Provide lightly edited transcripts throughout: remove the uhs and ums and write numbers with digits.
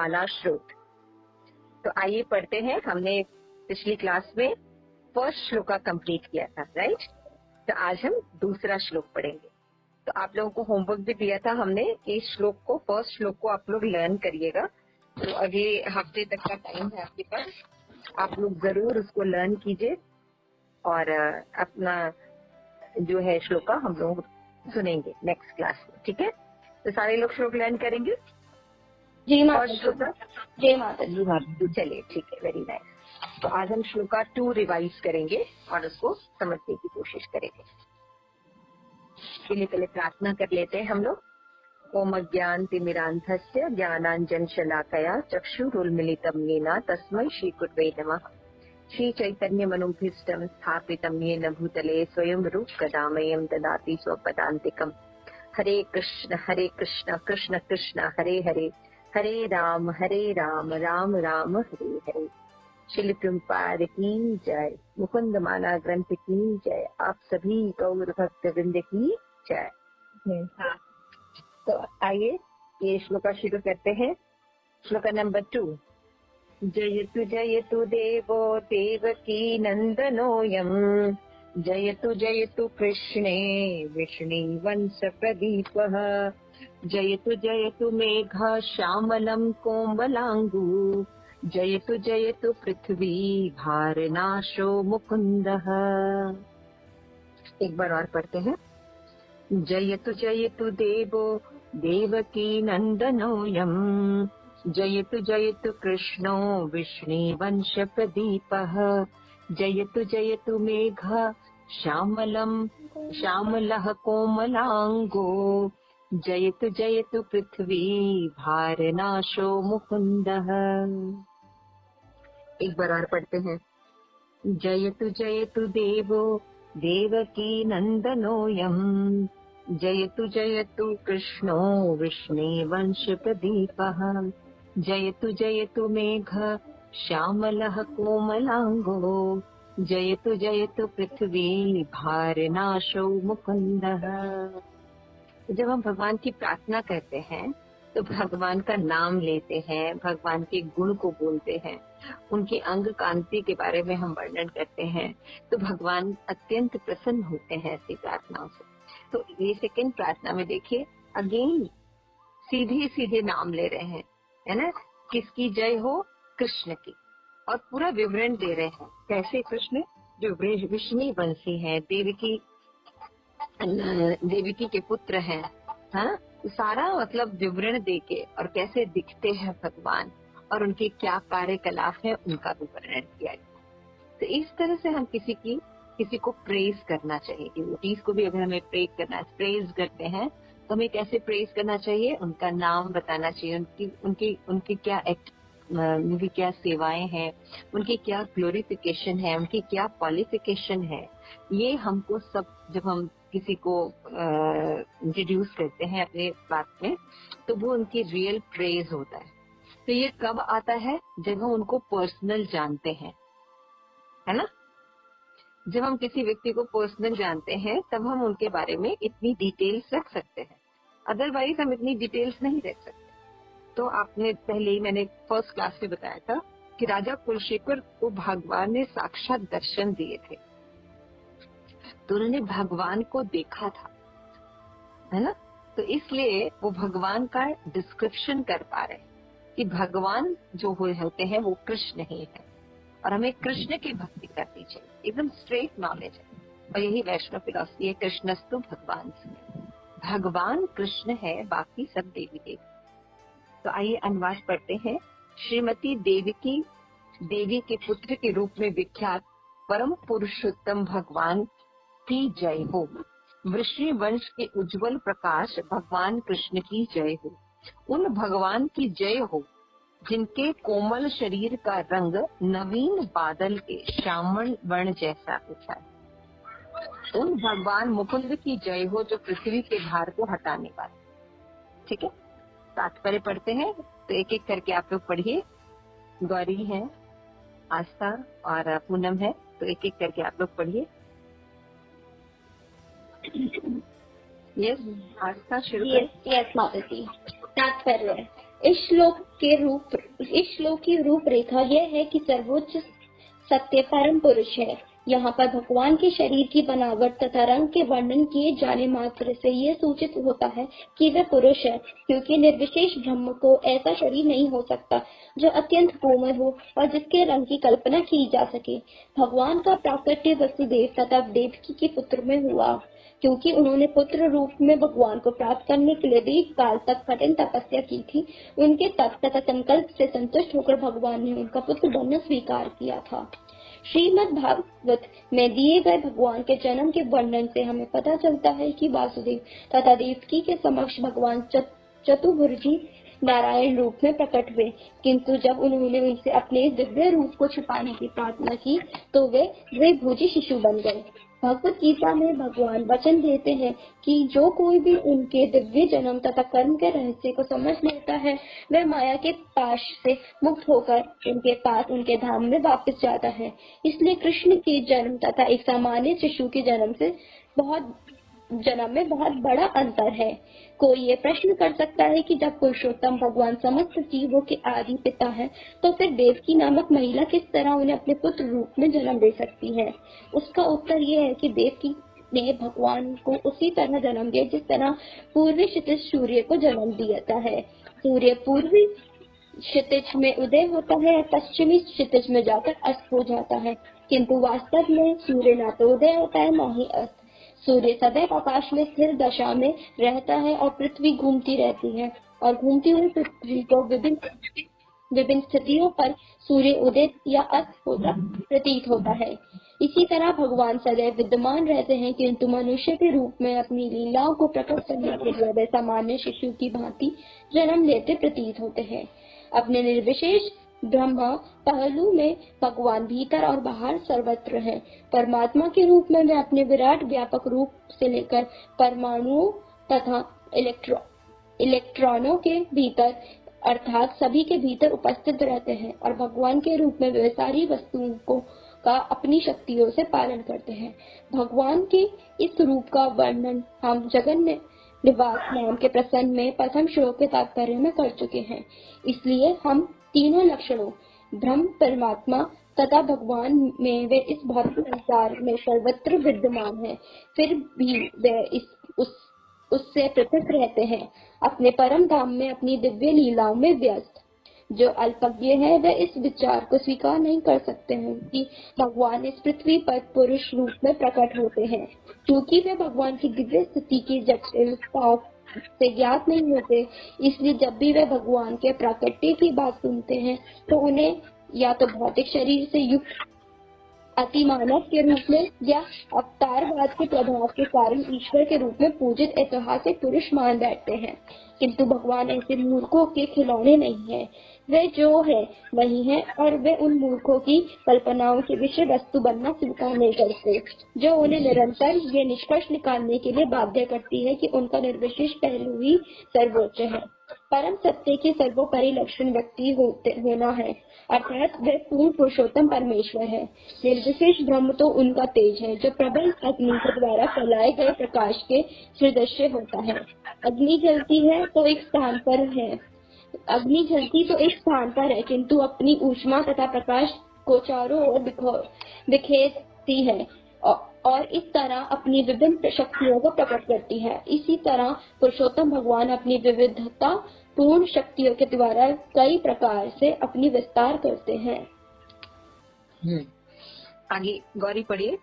माला श्रोत। तो आइए पढ़ते हैं। हमने पिछली क्लास में फर्स्ट श्लोका कंप्लीट किया था, राइट। तो आज हम दूसरा श्लोक पढ़ेंगे। तो आप लोगों को होमवर्क भी दिया था हमने कि श्लोक को, फर्स्ट श्लोक को आप लोग लर्न करिएगा। तो अगले हफ्ते तक का टाइम है आपके पास, आप लोग जरूर उसको लर्न कीजिए और अपना जो है श्लोका हम लोग सुनेंगे नेक्स्ट क्लास में, ठीक है। तो सारे लोग श्लोक लर्न करेंगे। जी माता फर्स्ट श्लोका, जय माता जी। चलिए ठीक है, वेरी नाइस। तो आज हम श्लोका 2 रिवाइज करेंगे और उसको समझने की कोशिश करेंगे। इसके लिए पहले प्रार्थना कर लेते हैं हम लोग। ओम अज्ञानतिमिरान्धस्य ज्ञानाञ्जनशलाकया चक्षुरुन्मीलितं येन तस्मै श्रीगुरवे नमः। श्रीचैतन्यमनोभीष्टं स्थापितं येन भूतले स्वयं रूपकदामयं ददाति स्वपदान्तिकम्। हरे कृष्ण कृष्ण कृष्ण हरे हरे, हरे राम राम राम हरे हरे। श्रील प्रभुपाद की जय, मुकुंद माला ग्रंथ की जय, आप सभी गौर भक्त वृंद की जय। तो आइए ये श्लोका शुरू करते हैं। श्लोका नंबर 2। जयतु देवो देवकी नंदनोऽयम्, जयतु कृष्णे विष्णे वंश प्रदीपः, जयतु मेघ श्यामलं कोमलांगु, जयतु पृथ्वी भारनाशो मुकुंदः। एक बार और पढ़ते हैं। जयतु देवो देवकी नंदनोऽयम्, जयतु कृष्णो विष्णुवंश प्रदीपः, जयतु मेघ श्यामलः कोमलांगो, जयतु पृथ्वी भारनाशो मुकुंदः। एक बार और पढ़ते हैं। जयतु देवो देवकी नंदनोऽयम्, जयतु कृष्णो विष्णुवंश प्रदीपः, जयतु मेघ श्यामलः कोमलांगो, जयतु पृथ्वी भारनाशो मुकुंदः। जब हम भगवान की प्रार्थना करते हैं तो भगवान का नाम लेते हैं, भगवान के गुण को बोलते हैं, उनके अंग कांति के बारे में हम वर्णन करते हैं, तो भगवान अत्यंत प्रसन्न होते हैं ऐसी प्रार्थनाओं से। तो ये सेकंड प्रार्थना में देखिए, अगेन सीधे नाम ले रहे हैं, है ना। किसकी जय हो? कृष्ण की। और पूरा विवरण दे रहे हैं कैसे कृष्ण जो विष्णु वंशी है, देवकी के पुत्र हैं, हाँ, सारा मतलब विवरण देके, और कैसे दिखते हैं भगवान और उनके क्या कार्यकलाप है उनका भी वर्णन किया गया। तो इस तरह से हम किसी को प्रेज करना चाहिए। डिवोटीज को भी अगर हमें प्रेज करते हैं तो हमें कैसे प्रेज करना चाहिए? उनका नाम बताना चाहिए, उनकी क्या सेवाएं हैं, उनकी क्या ग्लोरिफिकेशन है, उनकी क्या क्वालिफिकेशन है। ये हमको सब, जब हम किसी को इंट्रोड्यूस करते हैं अपने बात में, तो वो उनकी रियल प्रेज होता है। तो ये कब आता है? जब हम उनको पर्सनल जानते हैं, है ना। जब हम किसी व्यक्ति को पर्सनल जानते हैं तब हम उनके बारे में इतनी डिटेल्स रख सकते हैं, अदरवाइज हम इतनी डिटेल्स नहीं रख सकते। तो आपने पहले ही, मैंने फर्स्ट क्लास में बताया था कि राजा कुलशेखर को भगवान ने साक्षात दर्शन दिए थे, तो उन्होंने भगवान को देखा था, है ना। तो इसलिए वो भगवान का डिस्क्रिप्शन कर पा रहे हैं कि भगवान जो होते हैं वो कृष्ण ही है, और हमें कृष्ण की भक्ति करनी चाहिए। एकदम स्ट्रेट नॉलेज है, और यही वैष्णव फिलॉसफी है। कृष्णस्तु भगवान, भगवान कृष्ण है, बाकी सब देवी देवी। तो आइए अनुवाद पढ़ते हैं। श्रीमती देवकी देवी के पुत्र के रूप में विख्यात परम पुरुषोत्तम भगवान की जय हो। वृष्णि वंश के उज्जवल प्रकाश भगवान कृष्ण की जय हो। उन भगवान की जय हो जिनके कोमल शरीर का रंग नवीन बादल के श्यामल वर्ण जैसा होता है। उन भगवान मुकुंद की जय हो जो पृथ्वी के भार को हटाने वाले। ठीक है, तात्पर्य पढ़ते हैं, तो एक एक करके आप लोग पढ़िए। गौरी है, आस्था और पूनम है, तो एक एक करके आप लोग पढ़िए। यस आस्था शुरू। यस माता जी। तात्पर्य। इस श्लोक की रूपरेखा यह है कि सर्वोच्च सत्य परम पुरुष है। यहाँ पर भगवान के शरीर की बनावट तथा रंग के वर्णन किए जाने मात्र से यह सूचित होता है कि वे पुरुष है, क्योंकि निर्विशेष ब्रह्म को ऐसा शरीर नहीं हो सकता जो अत्यंत कोमल हो और जिसके रंग की कल्पना की जा सके। भगवान का प्राकट्य वसुदेव तथा देवकी के पुत्र में हुआ, क्योंकि उन्होंने पुत्र रूप में भगवान को प्राप्त करने के लिए दीर्घ काल तक कठिन तपस्या की थी। उनके तप तथा संकल्प से संतुष्ट होकर भगवान ने उनका पुत्र बनना स्वीकार किया था। श्रीमद् भागवत में दिए गए भगवान के जन्म के वर्णन से हमें पता चलता है कि वासुदेव तथा देवकी के समक्ष भगवान चतुर्भुजी नारायण रूप में प्रकट हुए, किंतु जब उन्होंने उनसे अपने दिव्य रूप को छिपाने की प्रार्थना की तो वे द्विभुजी शिशु बन गए। भगवत गीता में भगवान वचन देते हैं कि जो कोई भी उनके दिव्य जन्म तथा कर्म के रहस्य को समझ लेता है, वह माया के पाश से मुक्त होकर उनके पास उनके धाम में वापस जाता है। इसलिए कृष्ण के जन्म तथा एक सामान्य शिशु के जन्म में बहुत बड़ा अंतर है। कोई ये प्रश्न कर सकता है कि जब पुरुषोत्तम भगवान समस्त जीवों के आदि पिता है, तो फिर देवकी नामक महिला किस तरह उन्हें अपने पुत्र रूप में जन्म दे सकती है? उसका उत्तर ये है कि देवकी ने भगवान को उसी तरह जन्म दिया जिस तरह पूर्वी क्षितिज सूर्य को जन्म दिया है। सूर्य पूर्वी क्षितिज में उदय होता है और पश्चिमी क्षितिज में जाकर अस्त हो जाता है, किंतु वास्तव में सूर्य न तो उदय होता है न ही अस्त। सूर्य सदैव आकाश में स्थिर दशा में रहता है और पृथ्वी घूमती रहती है, और घूमती हुई पृथ्वी को विभिन्न स्थितियों पर सूर्य उदय या अस्त होता प्रतीत होता है। इसी तरह भगवान सदैव विद्यमान रहते हैं, किंतु मनुष्य के रूप में अपनी लीलाओं को प्रकट करने के लिए वे सामान्य शिशु की भांति जन्म लेते प्रतीत होते हैं। अपने निर्विशेष ब्रह्म पहलू में भगवान भीतर और बाहर सर्वत्र है। परमात्मा के रूप में वे अपने विराट व्यापक रूप से लेकर परमाणुओं तथा इलेक्ट्रॉनों के भीतर अर्थात सभी के भीतर उपस्थित रहते हैं, और भगवान के रूप में वे सारी वस्तुओं का अपनी शक्तियों से पालन करते हैं। भगवान के इस रूप का वर्णन हम जगन्य निवास नाम के प्रसंग में प्रथम श्लोक के तात्पर्य में कर चुके हैं। इसलिए हम तीनों लक्षणों ब्रह्म, परमात्मा तथा भगवान में वे इस भौतिक संसार में सर्वत्र विद्यमान हैं, फिर भी वे उससे पृथक रहते हैं, अपने परम धाम में अपनी दिव्य लीलाओं में व्यस्त। जो अल्पज्ञ है वे इस विचार को स्वीकार नहीं कर सकते हैं कि भगवान इस पृथ्वी पर पुरुष रूप में प्रकट होते हैं, क्योंकि वे भगवान की दिव्य स्थिति की जटिलताओं से ज्ञात नहीं होते। इसलिए जब भी वे भगवान के प्राकट्य की बात सुनते हैं तो उन्हें या तो भौतिक शरीर से युक्त अतिमानव के रूप में या अवतारवाद के प्रभाव के कारण ईश्वर के रूप में पूजित ऐतिहासिक पुरुष मान बैठते हैं, किंतु भगवान ऐसे मूर्खों के खिलौने नहीं है। वे जो है वही है, और वे उन मूर्खों की कल्पनाओं के विषय वस्तु बनना स्वीकार नहीं करते, जो उन्हें निरंतर ये निष्कर्ष निकालने के लिए बाध्य करती है कि उनका निर्विशेष पहलू ही सर्वोच्च है। परम सत्य की सर्वोपरि लक्षण व्यक्ति होना है, अर्थात वे पूर्ण पुरुषोत्तम परमेश्वर है। निर्विशेष ब्रह्म तो उनका तेज है, जो प्रबल अग्नि के द्वारा फैलाए गए प्रकाश के सदृश होता है। अग्नि जलती तो एक स्थान पर है, किंतु अपनी ऊष्मा तथा प्रकाश को चारों ओर बिखेरती है और इस तरह अपनी विभिन्न शक्तियों को प्रकट करती है। इसी तरह पुरुषोत्तम भगवान अपनी विविधता पूर्ण शक्तियों के द्वारा कई प्रकार से अपनी विस्तार करते हैं। आगे गौरी पढ़िए।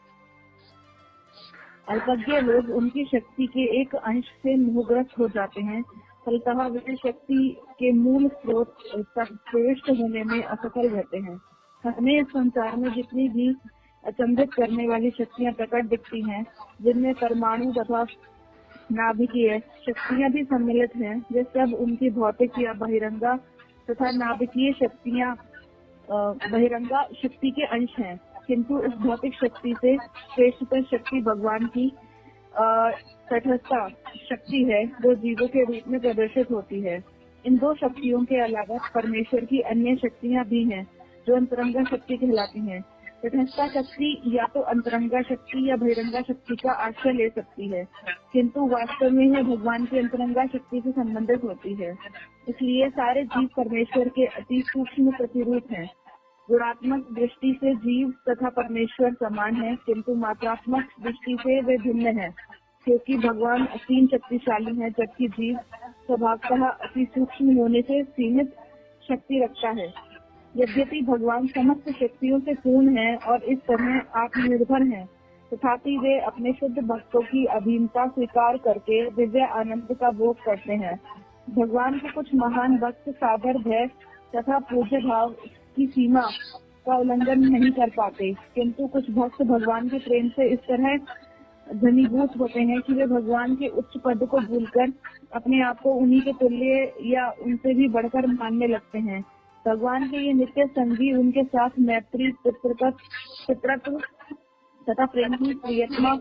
अल्पज्ञ लोग उनकी शक्ति के एक अंश से मोहग्रस्त हो जाते हैं, फलतः वे शक्ति के मूल स्रोत तक प्रविष्ट होने में असफल रहते हैं। हमें इस संसार में जितनी भी अचंभित करने वाली शक्तियाँ प्रकट दिखती हैं, जिनमें परमाणु तथा नाभिकीय शक्तियाँ भी सम्मिलित हैं, वे सब उनकी भौतिक या बहिरंगा तथा नाभिकीय शक्तियाँ बहिरंगा शक्ति के अंश हैं, किंतु इस भौतिक शक्ति से श्रेष्ठतर शक्ति भगवान की तटस्था शक्ति है, जो जीवों के रूप में प्रदर्शित होती है। इन दो शक्तियों के अलावा परमेश्वर की अन्य शक्तियाँ भी हैं, जो अंतरंगा शक्ति कहलाती हैं। तटस्था शक्ति या तो अंतरंगा शक्ति या बहिरंगा शक्ति का आश्रय ले सकती है, किंतु वास्तव में यह भगवान की अंतरंगा शक्ति से संबंधित होती है। इसलिए सारे जीव परमेश्वर के अति सूक्ष्म प्रतिरूप हैं। गुणात्मक दृष्टि से जीव तथा परमेश्वर समान है, किंतु मात्रात्मक दृष्टि से वे भिन्न हैं, क्योंकि भगवान असीम शक्तिशाली है, जबकि जीव स्वभावतः अति सूक्ष्म होने से सीमित शक्ति रखता है। यद्यपि भगवान समस्त शक्तियों से पूर्ण है और इस तरह आत्मनिर्भर हैं, तथापि वे अपने शुद्ध भक्तों की अधीनता स्वीकार करके दिव्य आनंद का भोग करते हैं। भगवान के कुछ महान भक्त सागर भय तथा पूज्य भाव की सीमा का उल्लंघन नहीं कर पाते, किंतु कुछ भक्त भगवान के प्रेम से इस तरह घनीभूत होते हैं कि वे भगवान के उच्च पद को भूलकर अपने आप को उन्हीं के तुल्य या उनसे भी बढ़कर मानने लगते हैं। भगवान के ये नित्य संगी उनके साथ मैत्री, पितृत्व तथा प्रेम की प्रियतमा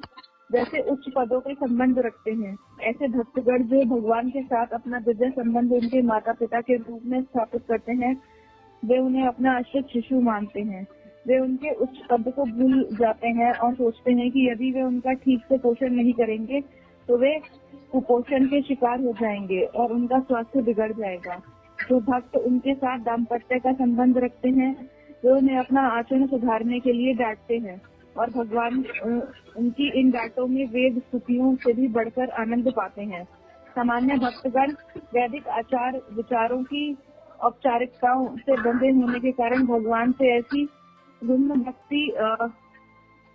जैसे उच्च पदों के संबंध रखते हैं। ऐसे भक्तगण जो भगवान के साथ अपना दिव्य संबंध उनके माता पिता के रूप में स्थापित करते हैं, वे उन्हें अपना आश्रित शिशु मानते हैं। वे उनके उच्च पद को भूल जाते हैं और सोचते हैं कि यदि वे उनका ठीक से पोषण नहीं करेंगे तो वे कुपोषण के शिकार हो जाएंगे और उनका स्वास्थ्य बिगड़ जाएगा। जो भक्त उनके साथ दाम्पत्य का संबंध रखते हैं, वे उन्हें अपना आचरण सुधारने के लिए डांटते हैं और भगवान उनकी इन डांटों में वेद स्तुतियों से भी बढ़कर आनंद पाते हैं। सामान्य भक्तगण वैदिक आचार विचारों की औपचारिकताओं से बंधे होने के कारण भगवान से ऐसी गुण भक्ति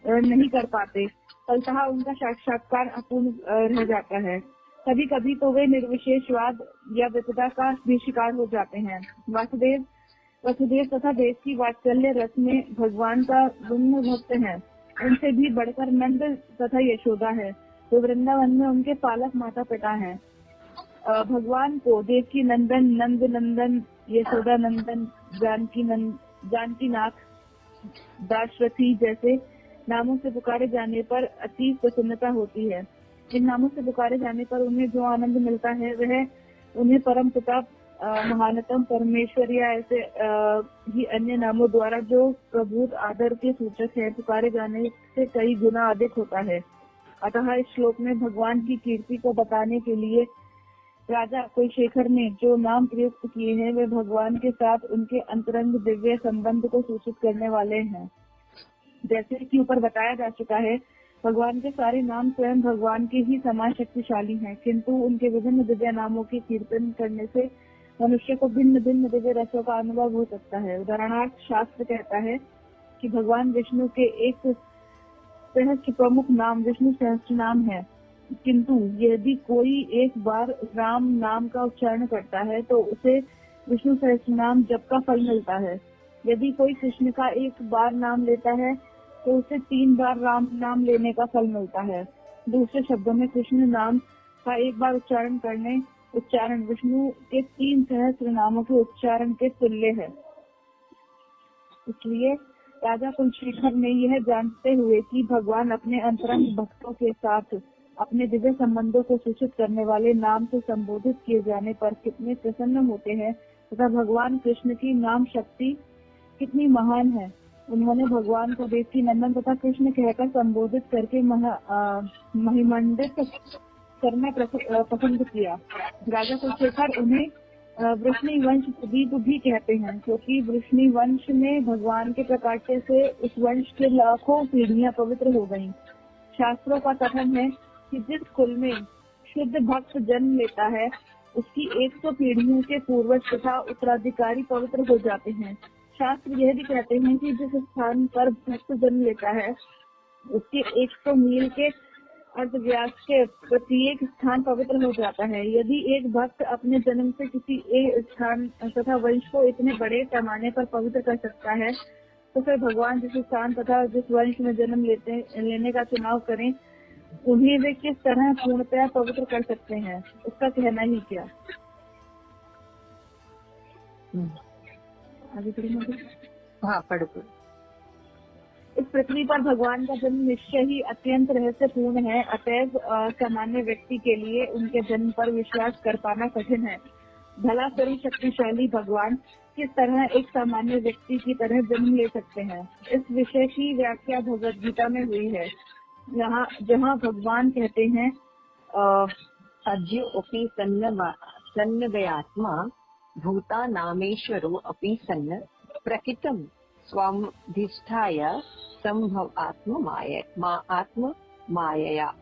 नहीं कर पाते, फलतः उनका साक्षात्कार अपूर्ण रह जाता है। कभी कभी तो वे निर्विशेषवाद या विपदा का भी शिकार हो जाते हैं। वसुदेव तथा देव की वात्सल्य रस में भगवान का गुण भक्त है। उनसे भी बढ़कर नंद तथा यशोदा है, जो वृंदावन में उनके पालक माता पिता हैं। भगवान को देवकी नंदन, नंद नंदन, यशोदा नंदन, जानकी नाथ, दाशरथी जैसे नामों से पुकारे जाने पर अति प्रसन्नता होती है। इन नामों से पुकारे जाने पर उन्हें जो आनंद मिलता है वह उन्हें परम पिता, महानतम परमेश्वर या ऐसे ही अन्य नामों द्वारा जो प्रभुत आदर के सूचक है पुकारे जाने से कई गुना अधिक होता है। अतः इस श्लोक में भगवान की कीर्ति को बताने के लिए राजा कुलशेखर ने जो नाम प्रयुक्त किए हैं वे भगवान के साथ उनके अंतरंग दिव्य संबंध को सूचित करने वाले हैं। जैसे कि ऊपर बताया जा चुका है, भगवान के सारे नाम स्वयं भगवान के ही समान शक्तिशाली हैं, किंतु उनके विभिन्न दिव्य नामों के कीर्तन करने से मनुष्य को भिन्न भिन्न दिव्य रसों का अनुभव हो सकता है। उदाहरणार्थ शास्त्र कहता है कि भगवान विष्णु के एक सहस्त्र प्रमुख नाम विष्णु सहस्त्र नाम है, किंतु यदि कोई एक बार राम नाम का उच्चारण करता है तो उसे विष्णु सहस्त्र नाम जप का फल मिलता है। यदि कोई कृष्ण का एक बार नाम लेता है तो उसे 3 बार राम नाम लेने का फल मिलता है। दूसरे शब्दों में कृष्ण नाम का एक बार उच्चारण विष्णु के 3 सहस्त्र नामों के उच्चारण के तुल्य है। इसलिए राजा कुलशेखर ने यह जानते हुए कि भगवान अपने अंतरंग भक्तों के साथ अपने दिव्य संबंधों को सूचित करने वाले नाम से संबोधित किए जाने पर कितने प्रसन्न होते हैं तथा भगवान कृष्ण की नाम शक्ति कितनी महान है, उन्होंने भगवान को देवकी नंदन तथा कृष्ण कहकर संबोधित करके महिमान्वित करना पसंद किया। राजा कुलशेखर उन्हें वृष्णि वंश प्रदीप भी कहते हैं, क्योंकि वृष्णि वंश में भगवान के प्रकाट्य से उस वंश के लाखों पीढ़ियां पवित्र हो गयी। शास्त्रों का कथन है कि जिस कुल में शुद्ध भक्त जन्म लेता है उसकी 100 पीढ़ियों के पूर्वज तथा उत्तराधिकारी पवित्र हो जाते हैं। शास्त्र यह भी कहते हैं कि जिस स्थान पर भक्त जन्म लेता है उसके 100 मील के अर्धव्यास के प्रत्येक स्थान पवित्र हो जाता है। यदि एक भक्त अपने जन्म से किसी एक स्थान तथा वंश को इतने बड़े पैमाने पर पवित्र कर सकता है तो फिर भगवान जिस स्थान तथा जिस वंश में जन्म लेने का चुनाव करें उन्हें वे किस तरह पूर्णतः पवित्र कर सकते हैं, उसका कहना ही क्या। आगे पढ़ो। इस पृथ्वी पर भगवान का जन्म निश्चय ही अत्यंत रहस्यपूर्ण है, अतएव सामान्य व्यक्ति के लिए उनके जन्म पर विश्वास कर पाना कठिन है। भला सर्वशक्तिशाली भगवान किस तरह एक सामान्य व्यक्ति की तरह जन्म ले सकते हैं, इस विषय की व्याख्या भगवद गीता में हुई है, जहाँ भगवान कहते हैं अद्य अपि सन्नवयात्मा भूतानामेश्वरो अपि सन् प्रकृतं स्वामधिष्ठाय संभव आत्म मायया।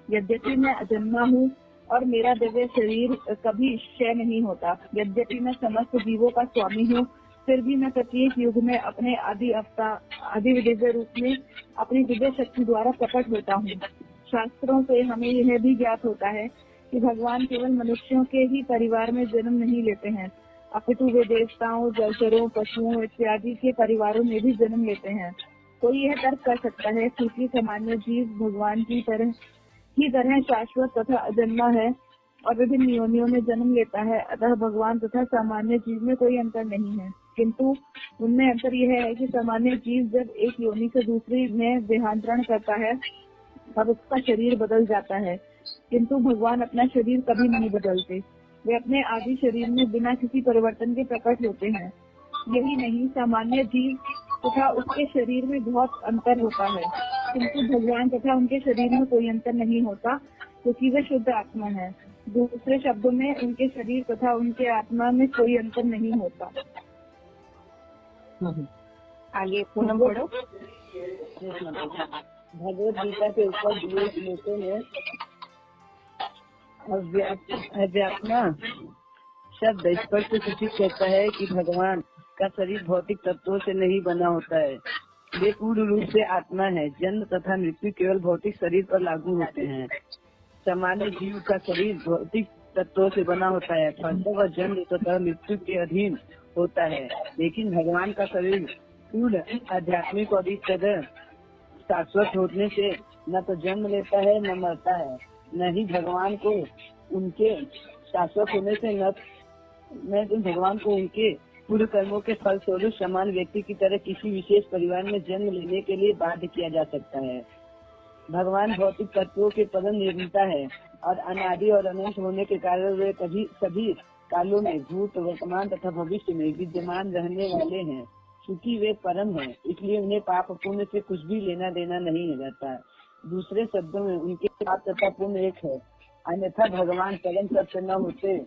यद्यपि मैं अजन्मा हूँ और मेरा दिव्य शरीर कभी क्षय नहीं होता, यद्यपि मैं समस्त जीवों का स्वामी हूँ, फिर भी मैं प्रत्येक युग में अपने आदि दिव्य रूप में अपनी दिव्य शक्ति द्वारा प्रकट होता हूँ। शास्त्रों से हमें यह भी ज्ञात होता है कि भगवान केवल मनुष्यों के ही परिवार में जन्म नहीं लेते हैं, अपितु वे देवताओं, जलचरों, पशुओं इत्यादि के परिवारों में भी जन्म लेते हैं। कोई यह तर्क कर सकता है क्योंकि सामान्य जीव भगवान की तरह शाश्वत तथा अजन्मा है और विभिन्न योनियों में जन्म लेता है, अतः भगवान तथा सामान्य जीव में कोई अंतर नहीं है। किंतु उनमें अंतर यह है कि सामान्य जीव जब एक योनि से दूसरी में देहांतरण करता है तब उसका शरीर बदल जाता है, किंतु भगवान अपना शरीर कभी नहीं बदलते। वे अपने आदि शरीर में बिना किसी परिवर्तन के प्रकट होते हैं। यही नहीं, सामान्य जीव तथा उसके शरीर में बहुत अंतर होता है, किंतु भगवान तथा उनके शरीर में कोई अंतर नहीं होता क्योंकि वे शुद्ध आत्मा है। दूसरे शब्दों में उनके शरीर तथा उनके आत्मा में कोई अंतर नहीं होता। आगे पूनम पढ़ो। भगवत गीता के ऊपर दिए श्लोकों में अव्यात्मा शब्द स्पष्ट सूचित करता है कि भगवान का शरीर भौतिक तत्वों से नहीं बना होता है। वे पूर्ण रूप से आत्मा है। जन्म तथा मृत्यु केवल भौतिक शरीर पर लागू होते हैं। सामान्य जीव का शरीर भौतिक तत्वों से बना होता है, फलतः वह जन्म तथा मृत्यु के अधीन होता है। लेकिन भगवान का शरीर पूर्ण आध्यात्मिक और इस तरह शाश्वत होने से न तो जन्म लेता है न मरता है। न ही भगवान को उनके शाश्वत होने से न भगवान को उनके पूर्व कर्मों के फल स्वरूप समान व्यक्ति की तरह किसी विशेष परिवार में जन्म लेने के लिए बाध्य किया जा सकता है। भगवान भौतिक तत्वों के परम निर्माता है और अनादि और अनंत होने के कारण वे सभी कालों में भूत, वर्तमान तथा भविष्य में विद्यमान रहने वाले हैं। क्योंकि वे परम हैं, इसलिए उन्हें पाप पुण्य से कुछ भी लेना देना नहीं रहता। दूसरे शब्दों में उनके पाप तथा पुण्य एक है, अन्यथा भगवान परम सत्य न होते।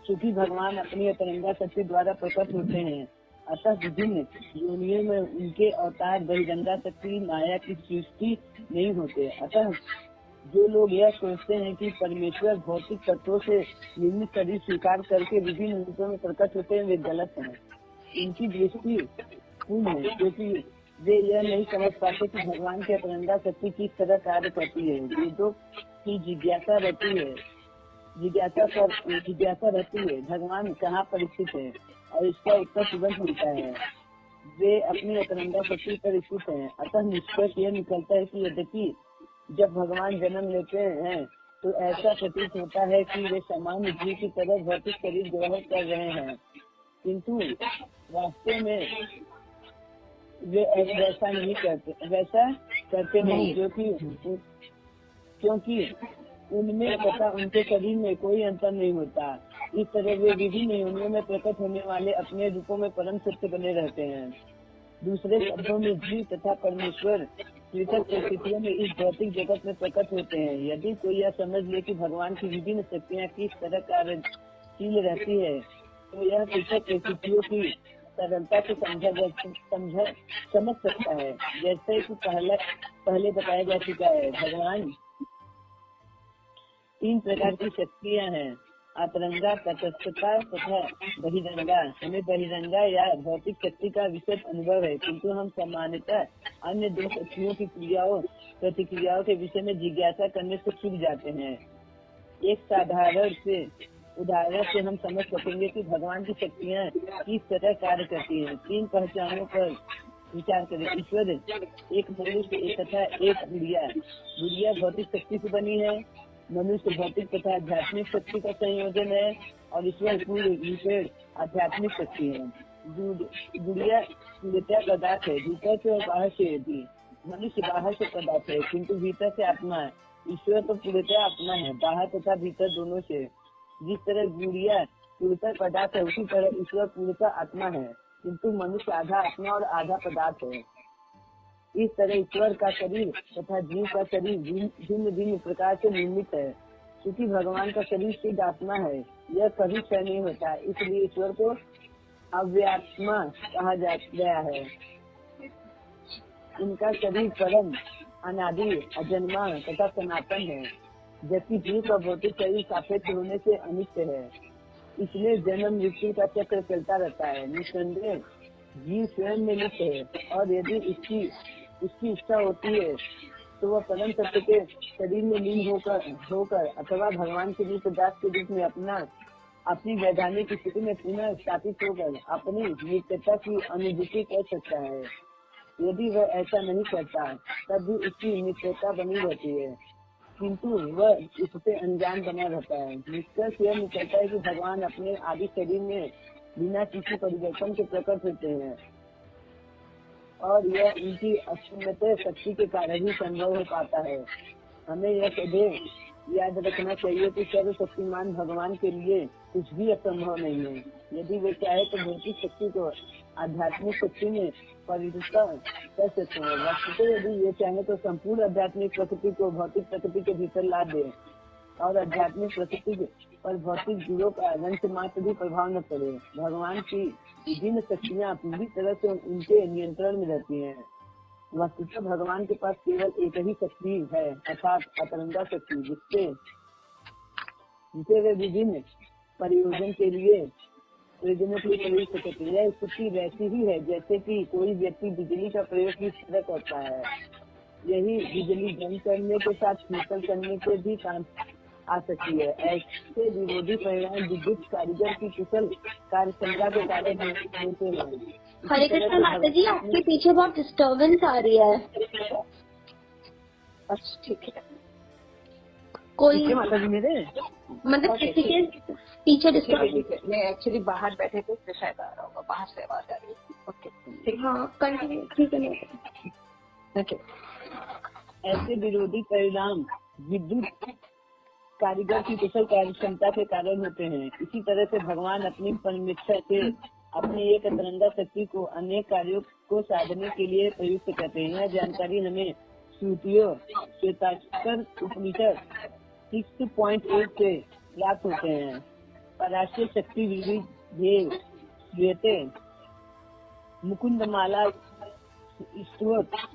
क्योंकि भगवान अपनी अतरंगा शक्ति द्वारा प्रकट होते हैं, अतः विभिन्न योनियों में उनके अवतार बहिरंगा शक्ति माया की सृष्टि नहीं होते। अतः जो लोग यह सोचते हैं कि परमेश्वर भौतिक तत्वों से निर्मित शरीर स्वीकार करके विभिन्न रूपों में प्रकट होते हैं, वे गलत हैं। इनकी दृष्टि पूर्ण है, क्योंकि वे यह नहीं समझ पाते कि भगवान की अतरंगा शक्ति किस तरह कार्य करती है। वेदों की जिज्ञासा रहती है भगवान कहाँ पर स्थित है और इसका उत्तर तुरंत मिलता है। वे अपनी अतरंगा शक्ति पर स्थित हैं। अतः निष्कर्ष यह निकलता है कि यद्यपि जब भगवान जन्म लेते हैं तो ऐसा प्रतीत होता है कि वे सामान्य जीव की तरह भौतिक शरीर ग्रहण कर रहे हैं, किंतु वास्तव में वे वैसा करते हैं, क्योंकि उनमें तथा उनके शरीर में कोई अंतर नहीं होता। इस तरह वे विभिन्न योनियों में प्रकट होने वाले अपने रूपों में परम सत्य बने रहते हैं। दूसरे शब्दों में जीव तथा परमेश्वर पृथक परिस्थितियों में इस भौतिक जगत में प्रकट होते हैं। यदि कोई यह समझ ले कि भगवान की विभिन्न शक्तियाँ किस तरह कार्यशील रहती है, तो यह पृथक परिस्थितियों की सरलता से समझ सकता है। जैसे कि पहले बताया जा चुका है, भगवान 3 प्रकार की शक्तियाँ हैं, अतरंगा, तटस्थता तथा बहिरंगा। हमें बहिरंगा या भौतिक शक्ति का विशेष अनुभव है, किंतु हम सामान्यतः अन्य 2 शक्तियों की प्रतिक्रियाओं के विषय में जिज्ञासा करने से चूक जाते हैं। एक उदाहरण से हम समझ सकेंगे कि भगवान की शक्तियाँ किस तरह कार्य करती हैं। 3 पहचानों पर विचार करें। ईश्वर एक मनुष्य तथा एक गुड़िया भौतिक शक्ति से बनी है। मनुष्य भौतिक तथा आध्यात्मिक शक्ति का संयोजन है और ईश्वर पूर्ण रूप आध्यात्मिक शक्ति है। गुड़िया पूर्णतः पदार्थ है, भीतर से और बाहर से भी। मनुष्य बाहर से पदार्थ है, किंतु भीतर से आत्मा है। ईश्वर तो पूर्णतः आत्मा है, बाहर तथा भीतर दोनों से। जिस तरह गुड़िया पूर्णतः पदार्थ है, उसी तरह ईश्वर पूर्णतः आत्मा है, किंतु मनुष्य आधा आत्मा और आधा पदार्थ है। इस तरह ईश्वर का शरीर तथा जीव का शरीर भिन्न भिन्न प्रकार से निर्मित है। क्योंकि भगवान का शरीर शुद्ध आत्मा है, यह कभी क्षय नहीं होता, इसलिए ईश्वर को अव्यात्मा कहा गया है। इनका शरीर परम अनादि अजन्मा तथा सनातन है, जबकि जीव का भौतिक शरीर सापेक्ष होने से अनित्य है, इसलिए जन्म मृत्यु का चक्र चलता रहता है। निस्संदेह जीव स्वयं में नित्य है, और यदि उसकी इच्छा होती है तो वह परम सत्य के शरीर में लीन होकर अथवा भगवान के नित्य दास के रूप में अपनी वैधानिक स्थिति में पुनः स्थापित होकर अपनी नित्यता की अनुभूति कर सकता है। यदि वह ऐसा नहीं करता तब भी उसकी नित्यता बनी रहती है, किंतु वह इससे अनजान बना रहता है। निष्कर्ष यह निकलता है कि भगवान अपने आदि शरीर में बिना किसी परिवर्तन के प्रकट होते हैं, और यह उनकी अक्षुण्ण शक्ति के कारण ही संभव हो पाता है। हमें यह सदैव याद रखना चाहिए कि सर्वशक्तिमान भगवान के लिए कुछ भी असंभव नहीं है। यदि वे चाहे तो भौतिक शक्ति को आध्यात्मिक शक्ति में परिवर्तित कर सकते हैं। वस्तुतः यदि ये चाहे तो संपूर्ण आध्यात्मिक प्रकृति को भौतिक प्रकृति के भीतर ला दे, और आध्यात्मिक प्रकृति पर भौतिक जीवों का अंश मात्र भी प्रभाव न करे। भगवान की जिन शक्तियाँ पूरी तरह से उनके नियंत्रण में रहती हैं। वस्तुतः भगवान के पास केवल एक ही शक्ति है, अर्थात अतरंगा शक्ति, जिसे वे विभिन्न प्रयोजन के लिए प्रयोग करते हैं। यह स्थिति वैसी ही है जैसे कि कोई व्यक्ति बिजली का प्रयोग किस तरह करता है। यही बिजली बंद करने के साथ शीतल करने के भी काम आ सकती है। ऐसे विरोधी परिणाम विद्युत कारीगर की कुशल कार्य क्षमता के कारण होते हैं। हरे कृष्ण माता जी, आपके पीछे बहुत डिस्टर्बेंस आ रही है। अच्छा ठीक है, कोई माता जी मेरे मतलब किसी के पीछे डिस्टर्बेंस। मैं एक्चुअली बाहर बैठे थे तो शायद आ रहा होगा, बाहर से आवाज आ रही है। ओके ठीक, हाँ कंटिन्यू, ठीक है। ओके। ऐसे विरोधी परिणाम विद्युत कारीगर की कुशल कार्य क्षमता के कारण होते हैं। इसी तरह से भगवान अपनी परमेच्छा से अपनी एक अतरंगा शक्ति को अनेक कार्यों को साधने के लिए प्रयुक्त करते हैं। यह जानकारी हमें श्रुतियों श्वेताक्षर उपनिषद 6.8 से प्राप्त होते हैं। पराशर शक्ति विविध श्वेते मुकुंद माला स्तोत्र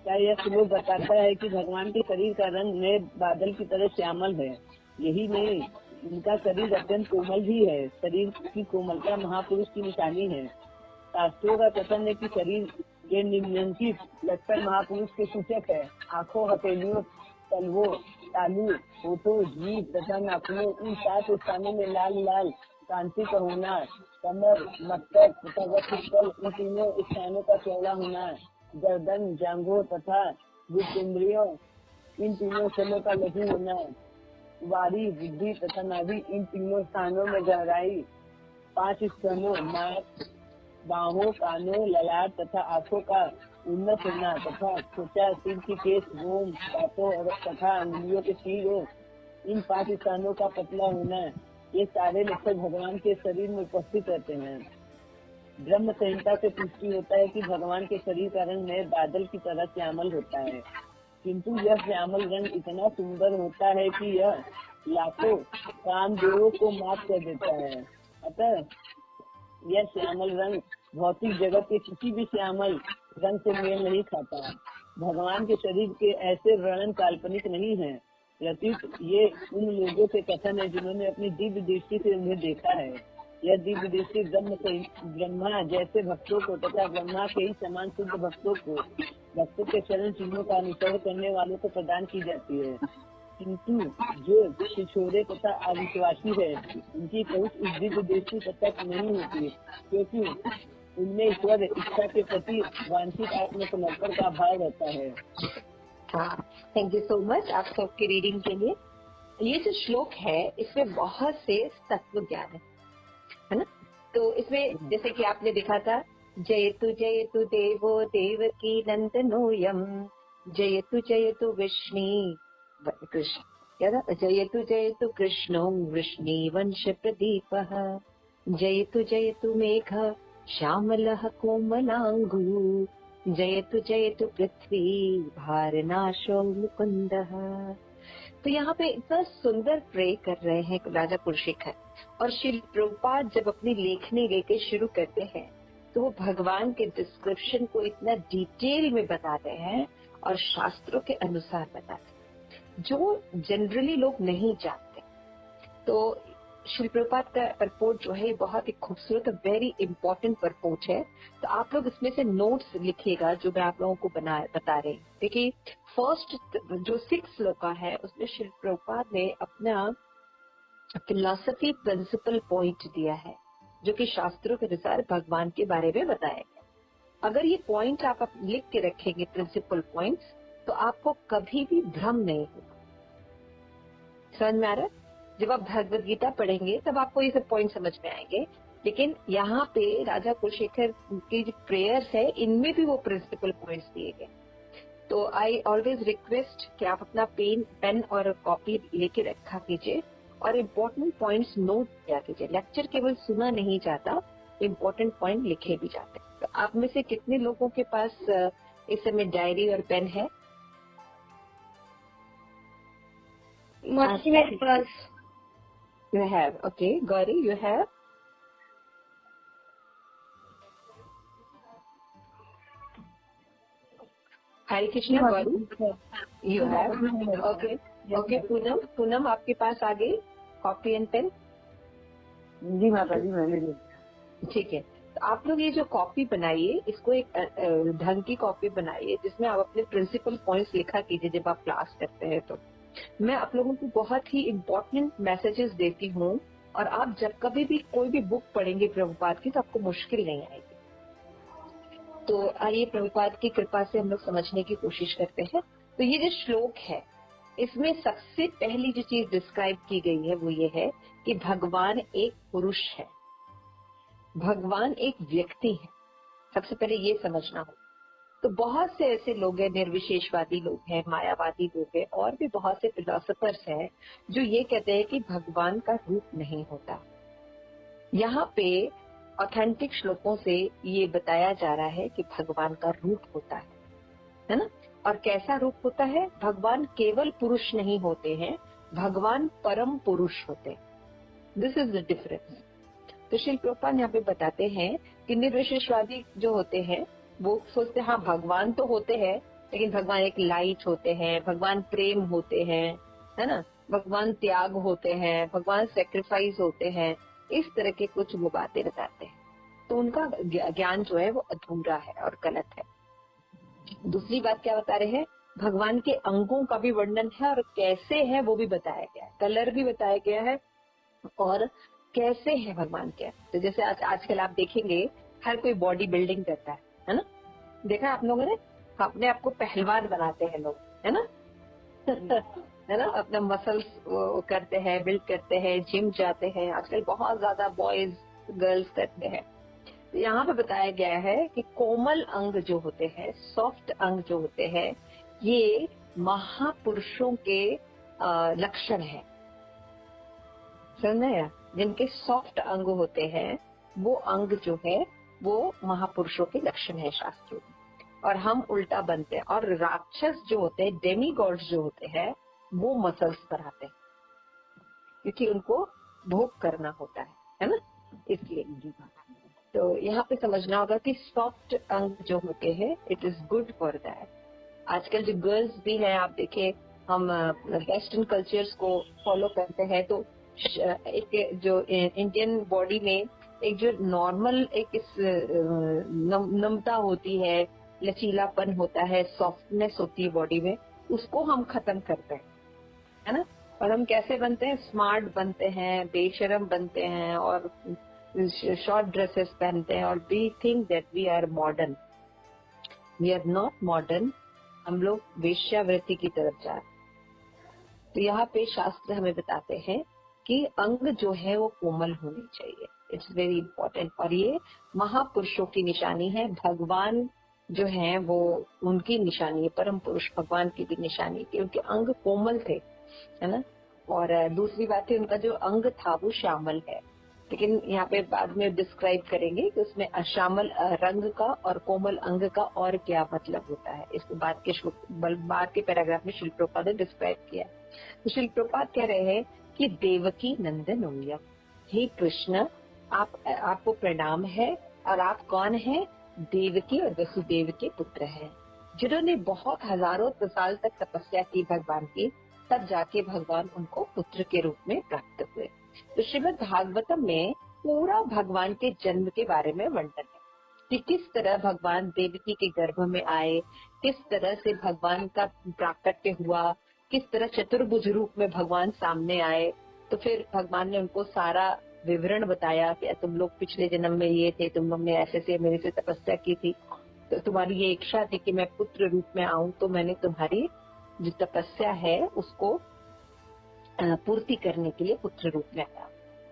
का यह श्लोक बताता है कि भगवान के शरीर का रंग नए बादल की तरह श्यामल है। यही नहीं, उनका शरीर अत्यंत कोमल भी है। शरीर की कोमलता महापुरुष की निशानी है। शास्त्रों का कथन है कि शरीर के निम्नलिखित लक्षण महापुरुष के सूचक है। आँखों, हथेलियों, तलवों, तालू, होठों, जीभ तथा नाखूनों, इन 7 स्थानों में लाल लाल कांति का होना, कमर, मस्तक तथा वक्षस्थल, इन तीनों स्थानों का चौड़ा होना, गर्दन, जांघों तथा गुप्तेंद्रियों, इन तीनों स्थलों का लघु होना, वारी, बुद्धि तथा नाभि, इन तीनों स्थानों में गहराई, 5 स्थानों नाक, बाहों, कानों, ललाट तथा आँखों का उन्नत होना तथा त्वचा, सिर की केश, रोम, दांतों तथा अंगुलियों के तीरों, इन 5 स्थानों का पतला होना, ये सारे लक्षण भगवान के शरीर में उपस्थित रहते हैं। ब्रह्म संहिता से पुष्टि होता है कि भगवान के शरीर का रंग नए बादल की तरह श्यामल होता है, किंतु यह श्यामल रंग इतना सुंदर होता है कि यह लाखों कामदेवों को माफ कर देता है। अतः यह श्यामल रंग भौतिक जगत के किसी भी श्यामल रंग से मेल नहीं खाता। भगवान के शरीर के ऐसे वर्णन काल्पनिक नहीं है, प्रत्युत ये उन लोगों के कथन है जिन्होंने अपनी दिव्य दृष्टि से उन्हें देखा है। यह दिव्य दृष्टि ब्रह्मा जैसे भक्तों को तथा ब्रह्मा के ही समान शुद्ध भक्तों भक्तों के चरण चिन्हों का अनुसरण करने वालों को प्रदान की जाती है, किंतु जो छिछोरे तथा अविश्वासी है उनकी पहुंच इस दिव्य दृष्टि तक नहीं होती, क्योंकि उनमें ईश्वर इच्छा के प्रति वांछित आत्मसमर्पण का भाव रहता है। थैंक यू सो मच आप सबकी रीडिंग के लिए। ये जो श्लोक है इसमें बहुत से तत्व ज्ञान है ना। तो इसमें जैसे कि आपने देखा था, जयतु देवो देवकी नंदनोयम, जयतु कृष्ण क्या था, जयतु कृष्णो वृष्णि वंश प्रदीपः, जयतु मेघ श्यामलः कोमलांगु, जयतु पृथ्वी भारनाशो मुकुंदः। तो यहाँ पे इतना सुंदर प्रे कर रहे हैं राजा कुलशेखर और श्री प्रभुपाद जब अपनी लेखनी लेके शुरू करते हैं तो वो भगवान के डिस्क्रिप्शन को इतना डिटेल में बताते हैं और शास्त्रों के अनुसार बताते हैं जो जनरली लोग नहीं जानते। तो श्री प्रभुपाद का परपोर्ट जो है बहुत ही खूबसूरत और वेरी इंपॉर्टेंट परपोर्ट है। तो आप लोग इसमें से नोट्स लिखिएगा जो मैं आप लोगों को बता रही हूँ। देखिए फर्स्ट जो 6 श्लोका है उसमें श्री प्रभुपाद ने अपना फिलॉसफी प्रिंसिपल पॉइंट दिया है जो कि शास्त्रों के अनुसार भगवान के बारे में बताया गया। अगर ये पॉइंट आप लिख के रखेंगे प्रिंसिपल पॉइंट्स तो आपको कभी भी भ्रम नहीं होगा। समझ में आ रहा है? जब आप भगवद गीता पढ़ेंगे तब आपको ये सब पॉइंट समझ में आएंगे, लेकिन यहाँ पे राजा कुलशेखर की जो प्रेयर्स है इनमें भी वो प्रिंसिपल पॉइंट्स दिए गए। तो आई ऑलवेज रिक्वेस्ट कि आप अपना पेन और कॉपी लेके रखा कीजिए और इम्पोर्टेंट पॉइंट्स नोट किया कीजिए। लेक्चर केवल सुना नहीं जाता, इम्पोर्टेंट पॉइंट लिखे भी जाते हैं। तो आप में से कितने लोगों के पास इस समय डायरी और पेन है? मेरे पास। You have, okay. Gauri, you have? Hare Krishna, Gauri? You have? Okay. Okay, Poonam आपके पास आ गई कॉपी एंड पेन? जी माता जी मैंने ली। ठीक है, तो आप लोग ये जो कॉपी बनाइए इसको एक ढंग की कॉपी बनाइए जिसमें आप अपने प्रिंसिपल पॉइंट्स लिखा कीजिए जब आप क्लास करते हैं। तो मैं आप लोगों को बहुत ही इम्पोर्टेंट मैसेजेस देती हूँ और आप जब कभी भी कोई भी बुक पढ़ेंगे प्रभुपाद की तो आपको मुश्किल नहीं आएगी। तो आइए प्रभुपाद की कृपा से हम लोग समझने की कोशिश करते हैं। तो ये जो श्लोक है इसमें सबसे पहली जो चीज डिस्क्राइब की गई है वो ये है कि भगवान एक पुरुष है, भगवान एक व्यक्ति है। सबसे पहले ये समझना हो। तो बहुत से ऐसे लोग हैं, निर्विशेषवादी लोग हैं, मायावादी लोग हैं और भी बहुत से फिलोसोफर्स हैं जो ये कहते हैं कि भगवान का रूप नहीं होता। यहाँ पे ऑथेंटिक श्लोकों से ये बताया जा रहा है कि भगवान का रूप होता है ना? और कैसा रूप होता है? भगवान केवल पुरुष नहीं होते हैं, भगवान परम पुरुष होते हैं। This is the difference. तो श्री प्रभुपाद यहाँ पे बताते हैं कि निर्विशेषवादी जो होते हैं वो सोचते हैं हाँ भगवान तो होते हैं लेकिन भगवान एक लाइट होते हैं, भगवान प्रेम होते हैं, है ना, भगवान त्याग होते हैं, भगवान सेक्रीफाइस होते हैं। इस तरह के कुछ वो बातें बताते हैं। तो उनका ज्ञान जो है वो अधूरा है और गलत है। दूसरी बात क्या बता रहे हैं? भगवान के अंगों का भी वर्णन है और कैसे है वो भी बताया गया है, कलर भी बताया गया है और कैसे है भगवान के। तो जैसे आजकल आप देखेंगे हर कोई बॉडी बिल्डिंग करता है ना? देखा आप लोगों ने? अपने आप को पहलवान बनाते हैं लोग, है ना? है ना? अपना मसल्स करते हैं, बिल्ड करते हैं, जिम जाते हैं। आजकल बहुत ज्यादा बॉयज गर्ल्स करते हैं। तो यहाँ पे बताया गया है कि कोमल अंग जो होते हैं, सॉफ्ट अंग जो होते हैं, ये महापुरुषों के लक्षण है। समझ आया? जिनके सॉफ्ट अंग होते हैं वो अंग जो है वो महापुरुषों के लक्षण है शास्त्रों में। और हम उल्टा बनते हैं और राक्षस जो होते हैं, डेमी गॉड्स जो होते हैं, वो मसल्स पर आते हैं क्योंकि उनको भोग करना होता है ना? इसलिए तो यहाँ पे समझना होगा कि सॉफ्ट अंग जो होते हैं it is good for that. आजकल जो गर्ल्स भी हैं, आप देखिए हम वेस्टर्न कल्चर्स को फॉलो करते हैं तो एक जो इंडियन बॉडी में एक जो नॉर्मल एक नमता होती है, लचीलापन होता है, सॉफ्टनेस होती है बॉडी में, उसको हम खत्म करते हैं, है ना? और हम कैसे बनते हैं? स्मार्ट बनते हैं, बेशरम बनते हैं और शॉर्ट ड्रेसेस पहनते हैं और we think that we are modern. We are not modern, हम लोग वेश्यावृत्ति की तरफ जा रहे हैं। तो यहाँ पे शास्त्र हमें बताते हैं कि अंग जो है वो कोमल होने चाहिए। It's very important. और ये महापुरुषों की निशानी है, भगवान जो है वो उनकी निशानी है, परम पुरुष भगवान की भी निशानी थी, उनके अंग कोमल थे, है ना? और दूसरी बात है उनका जो अंग था वो श्यामल है। लेकिन यहाँ पे बाद में डिस्क्राइब करेंगे कि उसमें अश्यामल रंग का और कोमल अंग का और क्या मतलब होता है। इसको बाद के पैराग्राफ में श्री प्रभुपाद ने डिस्क्राइब किया। तो श्री प्रभुपाद कह रहे हैं कि देवकी नंदन उंगलिया, हे कृष्ण, आपको प्रणाम है और आप कौन हैं? देवकी और वसुदेव के पुत्र हैं, जिन्होंने बहुत हजारों साल तक तपस्या की भगवान की, तब जाके भगवान उनको पुत्र के रूप में प्राप्त हुए। तो श्रीमद् भागवतम में पूरा भगवान के जन्म के बारे में वर्णन है कि किस तरह भगवान देवकी के गर्भ में आए, किस तरह से भगवान का प्राकट्य हुआ, किस तरह चतुर्भुज रूप में भगवान सामने आए। तो फिर भगवान ने उनको सारा विवरण बताया कि तुम लोग पिछले जन्म में ये थे, तुम लोग ने ऐसे से मेरे से तपस्या की थी, तो तुम्हारी ये इच्छा थी कि मैं पुत्र रूप में आऊं, तो मैंने तुम्हारी जो तपस्या है उसको पूर्ति करने के लिए पुत्र रूप में आया।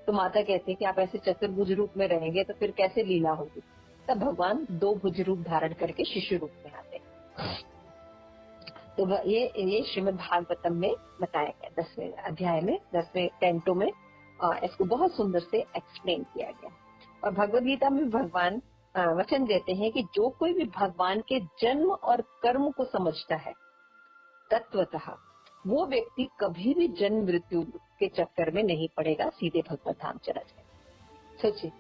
तो माता कहती है कि आप ऐसे चतुर्भुज रूप में रहेंगे तो फिर कैसे लीला होगी। तब भगवान 2 भुज रूप धारण करके शिशु रूप में आते हैं। तो ये श्रीमद् भागवतम में बताया गया 10वें अध्याय में, 10वें कैंटो में इसको बहुत सुंदर से एक्सप्लेन किया गया। और भगवद गीता में भगवान वचन देते हैं कि जो कोई भी भगवान के जन्म और कर्म को समझता है तत्वतः, वो व्यक्ति कभी भी जन्म मृत्यु के चक्कर में नहीं पड़ेगा, सीधे भगवत धाम चला जाएगा। सोचिए,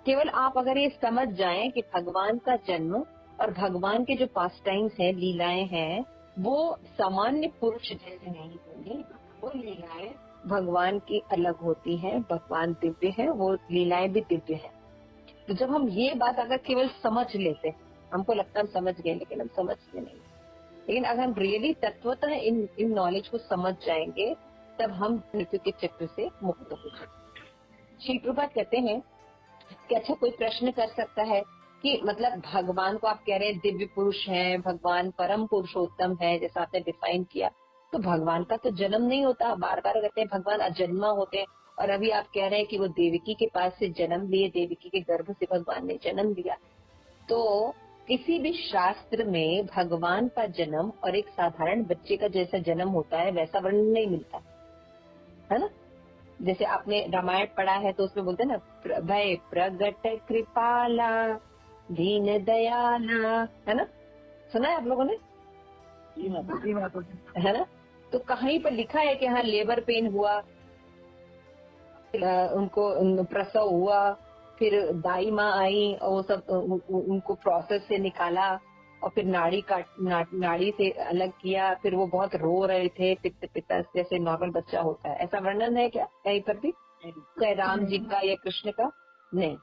केवल आप अगर ये समझ जाएं कि भगवान का जन्म और भगवान के जो पास टाइम्स हैं, लीलाएं हैं, वो सामान्य पुरुष जैसे नहीं होंगी, वो लीलाएं भगवान की अलग होती हैं, भगवान दिव्य है, वो लीलाएं भी दिव्य है। तो जब हम ये बात अगर केवल समझ लेते, हमको लगता है हम समझ गए, लेकिन हम समझते नहीं। लेकिन अगर हम रियली तत्वतः इन नॉलेज को समझ जाएंगे, तब हम मृत्यु के चक्र से मुक्त हो जाएंगे। श्री प्रभुपाद कहते हैं कि अच्छा, कोई प्रश्न कर सकता है कि मतलब भगवान को आप कह रहे हैं दिव्य पुरुष हैं, भगवान परम पुरुषोत्तम है, जैसा आपने डिफाइन किया, तो भगवान का तो जन्म नहीं होता। बार बार कहते हैं भगवान अजन्मा होते हैं, और अभी आप कह रहे हैं कि वो देवकी के पास से जन्म लिए, देवकी के गर्भ से भगवान ने जन्म लिया। तो किसी भी शास्त्र में भगवान का जन्म और एक साधारण बच्चे का जैसा जन्म होता है वैसा वर्णन नहीं मिलता है ना। जैसे आपने रामायण पढ़ा है तो उसमें बोलते हैं ना, भय प्रगट कृपाला दीन दयाला, है ना, सुना है आप लोगों ने? है ना। तो कहीं पर लिखा है कि हाँ लेबर पेन हुआ, उनको प्रसव हुआ, फिर दाई माँ आई और वो सब उनको प्रोसेस से निकाला और फिर नाड़ी से अलग किया, फिर वो बहुत रो रहे थे, पिता पिता जैसे नॉर्मल बच्चा होता है, ऐसा वर्णन है क्या कहीं पर भी? चाहे राम जी का या कृष्ण का? नहीं,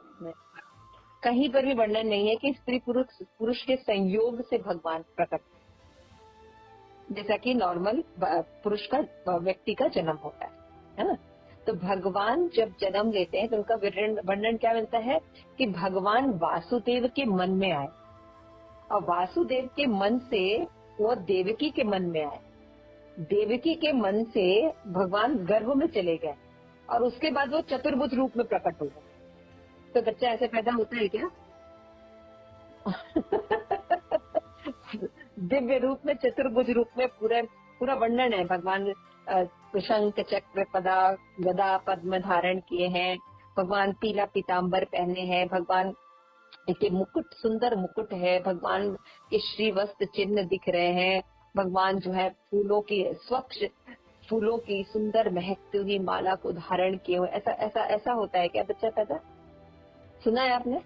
कहीं पर भी वर्णन नहीं है कि स्त्री पुरुष के संयोग से भगवान प्रकट, जैसा कि नॉर्मल पुरुष का व्यक्ति का जन्म होता है ना। तो भगवान जब जन्म लेते हैं तो उनका वर्णन क्या मिलता है कि भगवान वासुदेव के मन में आए और वासुदेव के मन से वो देवकी के मन में आए, देवकी के मन से भगवान गर्भ में चले गए और उसके बाद वो चतुर्भुज रूप में प्रकट हो गए। तो बच्चा ऐसे पैदा होता है क्या? दिव्य रूप में, चतुर्भुज रूप में पूरा वर्णन है। भगवान शंख चक्र गदा पद्म धारण किए हैं, भगवान पीला पीताम्बर पहने हैं, भगवान के मुकुट सुंदर मुकुट है, भगवान के श्री वस्त्र चिन्ह दिख रहे हैं, भगवान जो है फूलों की स्वच्छ फूलों की सुंदर महकती हुई माला को धारण किए हुए। ऐसा होता है क्या बच्चा पैदा? सुना है आपने?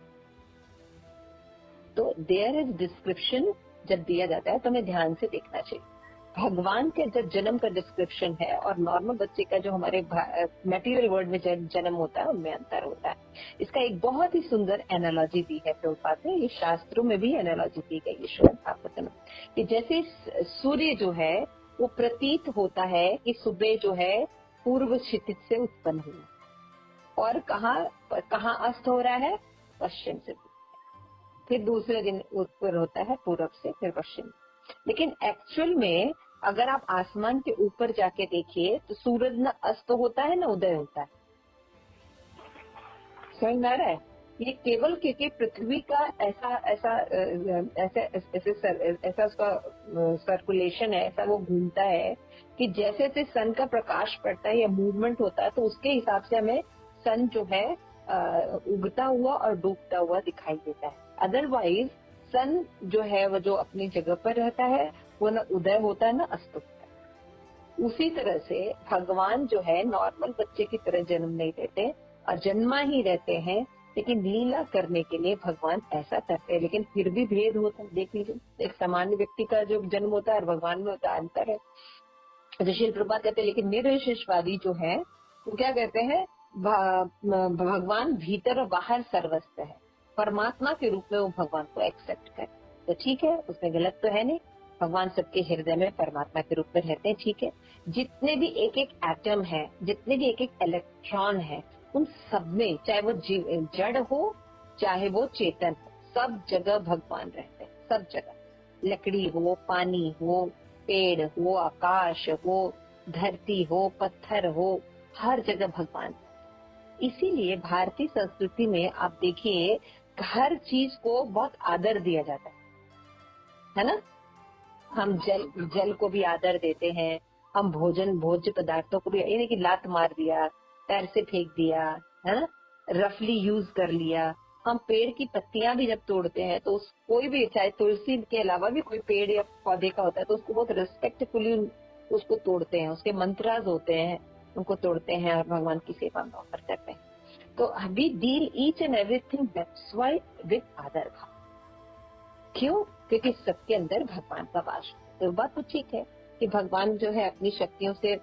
तो देयर इज डिस्क्रिप्शन जब दिया जाता है तो हमें ध्यान से देखना चाहिए। भगवान के जब जन्म का डिस्क्रिप्शन है और नॉर्मल बच्चे का जो हमारे मटेरियल वर्ल्ड में जन्म होता है उनमें अंतर होता है। इसका एक बहुत ही सुंदर एनालॉजी दी है प्रभुपाद ने, ये शास्त्रों में भी एनालॉजी दी गई है श्रीमद् भागवत में, कि जैसे सूर्य जो है वो प्रतीत होता है कि सुबह जो है पूर्व क्षितिज से उत्पन्न हुआ और कहाँ अस्त हो रहा है? पश्चिम से। फिर दूसरे दिन उत्पन्न होता है पूर्व से, फिर पश्चिम। लेकिन एक्चुअल में अगर आप आसमान के ऊपर जाके देखिए तो सूरज न अस्त होता है न उदय होता है। समझ में आ रहा है? ये केवल क्योंकि पृथ्वी का ऐसा उसका सर्कुलेशन है, ऐसा वो घूमता है कि जैसे जैसे सन का प्रकाश पड़ता है या मूवमेंट होता है तो उसके हिसाब से हमें सन जो है उगता हुआ और डूबता हुआ दिखाई देता है। अदरवाइज सन जो है वो जो अपनी जगह पर रहता है, वो न उदय होता है न अस्त होता है। उसी तरह से भगवान जो है नॉर्मल बच्चे की तरह जन्म नहीं लेते, और जन्मा ही रहते हैं, लेकिन लीला करने के लिए भगवान ऐसा करते हैं, लेकिन फिर भी भेद होता है। देख लीजिए, एक सामान्य व्यक्ति का जो जन्म होता है और भगवान में होता है, अंतर है। तो श्रील प्रभुपाद कहते हैं लेकिन निर्विशेषवादी जो है वो क्या कहते हैं, भगवान भीतर और बाहर सर्वस्व है, परमात्मा के रूप में वो भगवान को एक्सेप्ट करे। तो ठीक है, उसमें गलत तो है नहीं, भगवान सबके हृदय में परमात्मा के रूप में रहते हैं, ठीक है। जितने भी एक एक एटम है, जितने भी एक एक इलेक्ट्रॉन है, उन सब में, चाहे वो जड़ हो चाहे वो चेतन हो, सब जगह भगवान रहते हैं, सब जगह। लकड़ी हो, पानी हो, पेड़ हो, आकाश हो, धरती हो, पत्थर हो, हर जगह भगवान। इसीलिए भारतीय संस्कृति में आप देखिए हर चीज को बहुत आदर दिया जाता है ना। हम जल को भी आदर देते हैं, हम भोज्य पदार्थों को भी, ये नहीं कि लात मार दिया, पैर से फेंक दिया, है ना, रफली यूज कर लिया। हम पेड़ की पत्तियां भी जब तोड़ते हैं तो कोई भी, चाहे तुलसी के अलावा भी कोई पेड़ या पौधे का होता है, तो उसको बहुत रिस्पेक्टफुली उसको तोड़ते हैं, उसके मंत्राज होते हैं, उनको तोड़ते हैं और भगवान की सेवा में ऑफर करते हैं। तो we deal each and everything that's why with आदर भाव। क्यों? क्योंकि सबके अंदर भगवान का वास है। तो बात तो ठीक है कि भगवान जो है अपनी शक्तियों से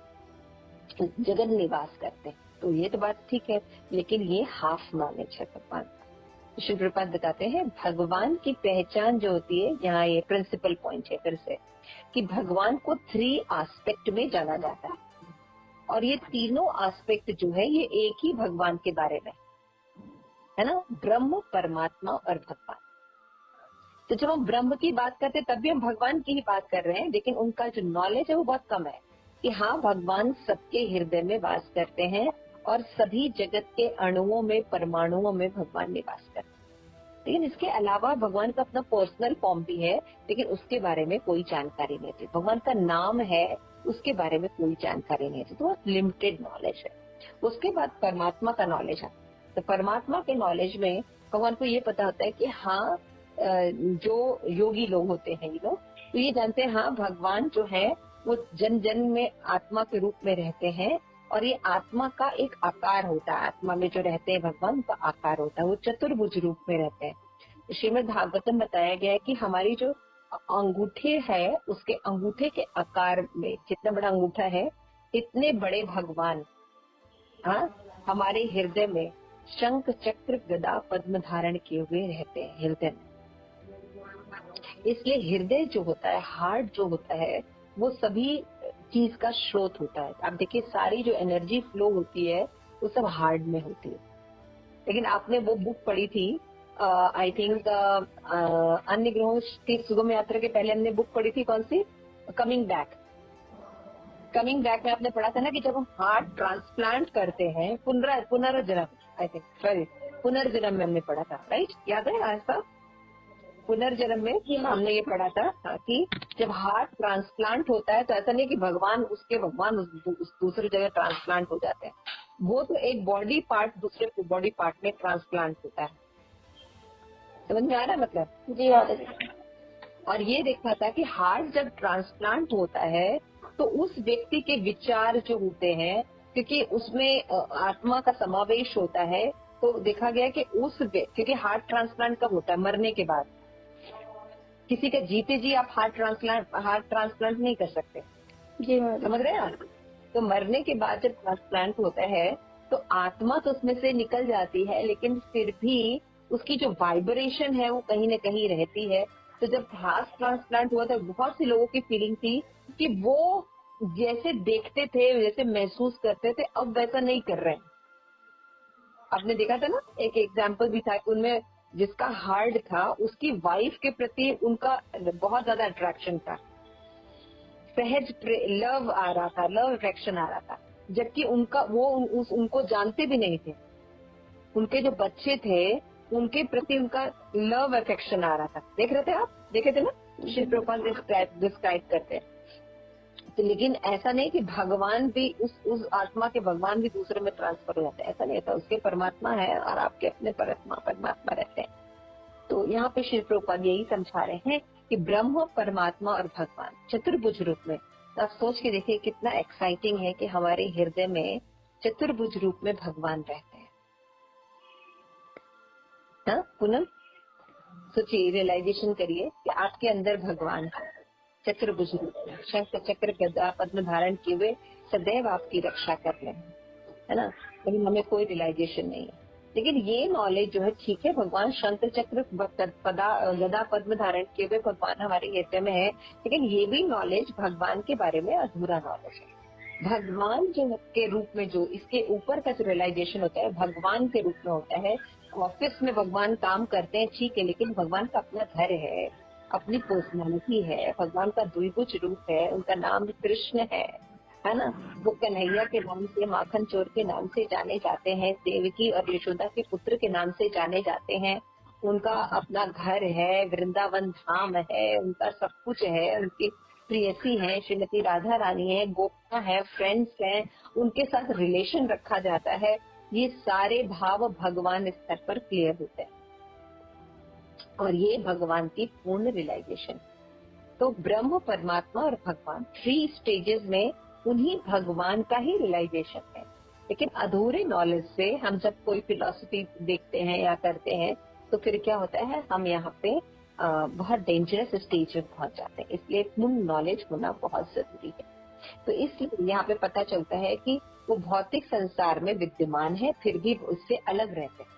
जगत निवास करते हैं, तो ये तो बात ठीक है, लेकिन ये हाफ नॉलेज है भगवान का। श्री प्रभुपाद बताते हैं भगवान की पहचान जो होती है, यहाँ ये प्रिंसिपल पॉइंट है फिर से, कि भगवान को 3 एस्पेक्ट में जाना जाता है, और ये तीनों एस्पेक्ट जो है ये एक ही भगवान के बारे में है ना, ब्रह्म, परमात्मा और भगवान। तो जब हम ब्रह्म की बात करते हैं तब भी हम भगवान की ही बात कर रहे हैं, लेकिन उनका जो नॉलेज है वो बहुत कम है कि हाँ, भगवान सबके हृदय में वास करते हैं और सभी जगत के अणुओं में, परमाणुओं में भगवान निवास करते हैं। लेकिन इसके अलावा भगवान का अपना पर्सनल फॉर्म भी है, लेकिन उसके बारे में कोई जानकारी नहीं थी। भगवान का नाम है, उसके बारे में कोई जानकारी नहीं थी, तो बहुत लिमिटेड नॉलेज है। उसके बाद परमात्मा का नॉलेज है, तो परमात्मा के नॉलेज में भगवान को ये पता होता है कि हाँ, जो योगी लोग होते हैं ये लोग, तो ये जानते हैं हाँ, भगवान जो है वो जन जन में आत्मा के रूप में रहते हैं, और ये आत्मा का एक आकार होता है, आत्मा में जो रहते हैं भगवान का आकार होता है, वो चतुर्भुज रूप में रहते हैं। श्रीमद् भागवतम बताया गया है कि हमारी जो अंगूठे है, उसके अंगूठे के आकार में, जितना बड़ा अंगूठा है इतने बड़े भगवान हमारे हृदय में शंख चक्र गदा पद्म धारण किए हुए रहते हैं हृदय में। इसलिए हृदय जो होता है, हार्ट जो होता है, वो सभी चीज का स्रोत होता है। आप देखिए सारी जो एनर्जी फ्लो होती है वो सब हार्ट में होती है। लेकिन आपने वो बुक पढ़ी थी, आई थिंक अन्य ग्रहों की सुगम यात्रा के पहले हमने बुक पढ़ी थी, कौन सी, कमिंग बैक। कमिंग बैक में आपने पढ़ा था ना कि जब हम हार्ट ट्रांसप्लांट करते हैं, पुनर्जन्म, आई थिंक सॉरी पुनर्जन्म में हमने पढ़ा था, राइट, याद है ऐसा? पुनर्जन्म में हमने ये पढ़ा था कि जब हार्ट ट्रांसप्लांट होता है तो ऐसा नहीं कि भगवान उस दूसरी जगह ट्रांसप्लांट हो जाते हैं, वो तो एक बॉडी पार्ट दूसरे बॉडी पार्ट में ट्रांसप्लांट होता है। समझ में आ रहा है मतलब? जी हाँ। और ये देखा था कि हार्ट जब ट्रांसप्लांट होता है तो उस व्यक्ति के विचार जो होते हैं, क्योंकि उसमें आत्मा का समावेश होता है, तो देखा गया कि क्योंकि हार्ट ट्रांसप्लांट कब होता है, मरने के बाद। किसी का जीते जी आप हार्ट ट्रांसप्लांट नहीं कर सकते, जी हाँ। समझ रहे हैं आप? तो मरने के बाद जब ट्रांसप्लांट होता है तो आत्मा तो उसमें से निकल जाती है, लेकिन फिर भी उसकी जो वाइब्रेशन है वो कहीं न कहीं रहती है। तो जब हार्ट ट्रांसप्लांट हुआ था, बहुत से लोगों की फीलिंग थी कि वो जैसे देखते थे, जैसे महसूस करते थे, अब वैसा नहीं कर रहे हैं। आपने देखा था ना, एक एग्जाम्पल भी था, उनमें जिसका हार्ट था उसकी वाइफ के प्रति उनका बहुत ज्यादा अट्रैक्शन था, सहज लव आ रहा था, लव अट्रैक्शन आ रहा था, जबकि उनको जानते भी नहीं थे। उनके जो बच्चे थे उनके प्रति उनका लव अफेक्शन आ रहा था। देख रहे थे आप, देखे थे ना, श्री प्रभुपाद डिस्क्राइब करते हैं। तो लेकिन ऐसा नहीं कि भगवान भी उस आत्मा के भगवान भी दूसरे में ट्रांसफर हो जाते हैं, ऐसा नहीं होता। उसके परमात्मा है और आपके अपने परमात्मा रहते हैं। तो यहाँ पे श्री प्रभुपाद यही समझा रहे हैं कि ब्रह्म, परमात्मा और भगवान चतुर्भुज रूप में। तो आप सोच के देखिए कितना एक्साइटिंग है कि हमारे हृदय में चतुर्भुज रूप में भगवान रहते हैं। हाँ पूनम, सोचिए, रियलाइजेशन करिए कि आपके अंदर भगवान चक्रभुज शंख चक्र गदा पद्म धारण किए हुए सदैव आपकी रक्षा कर रहे हैं, है ना। लेकिन हमें कोई रियलाइजेशन नहीं है। लेकिन ये नॉलेज जो है, ठीक है, भगवान शंख चक्र गदा पद्म धारण किए हुए भगवान हमारे हृदय में है, लेकिन ये भी नॉलेज भगवान के बारे में अधूरा नॉलेज है। भगवान जो के रूप में जो इसके ऊपर का जो रियलाइजेशन होता है भगवान के रूप में होता है। ऑफिस में भगवान काम करते हैं, ठीक है, लेकिन भगवान का अपना घर है, अपनी पर्सनालिटी है, भगवान का द्विभुज रूप है, उनका नाम कृष्ण है ना। वो कन्हैया के नाम से, माखन चोर के नाम से जाने जाते हैं, देवकी और यशोदा के पुत्र के नाम से जाने जाते हैं। उनका अपना घर है, वृंदावन धाम है, उनका सब कुछ है, उनकी प्रियसी है, श्रीमती राधा रानी है, गोपियां है, फ्रेंड्स हैं, उनके साथ रिलेशन रखा जाता है। ये सारे भाव भगवान स्तर पर क्लियर होते हैं और ये भगवान की पूर्ण रियलाइजेशन। तो ब्रह्म, परमात्मा और भगवान 3 स्टेजेस में उन्हीं भगवान का ही रियलाइजेशन है। लेकिन अधूरे नॉलेज से हम जब कोई फिलॉसफी देखते हैं या करते हैं तो फिर क्या होता है, हम यहाँ पे बहुत डेंजरस स्टेज में पहुंच जाते हैं। इसलिए पूर्ण नॉलेज होना बहुत जरूरी है। तो इसलिए यहाँ पे पता चलता है कि वो भौतिक संसार में विद्यमान है, फिर भी उससे अलग रहते हैं।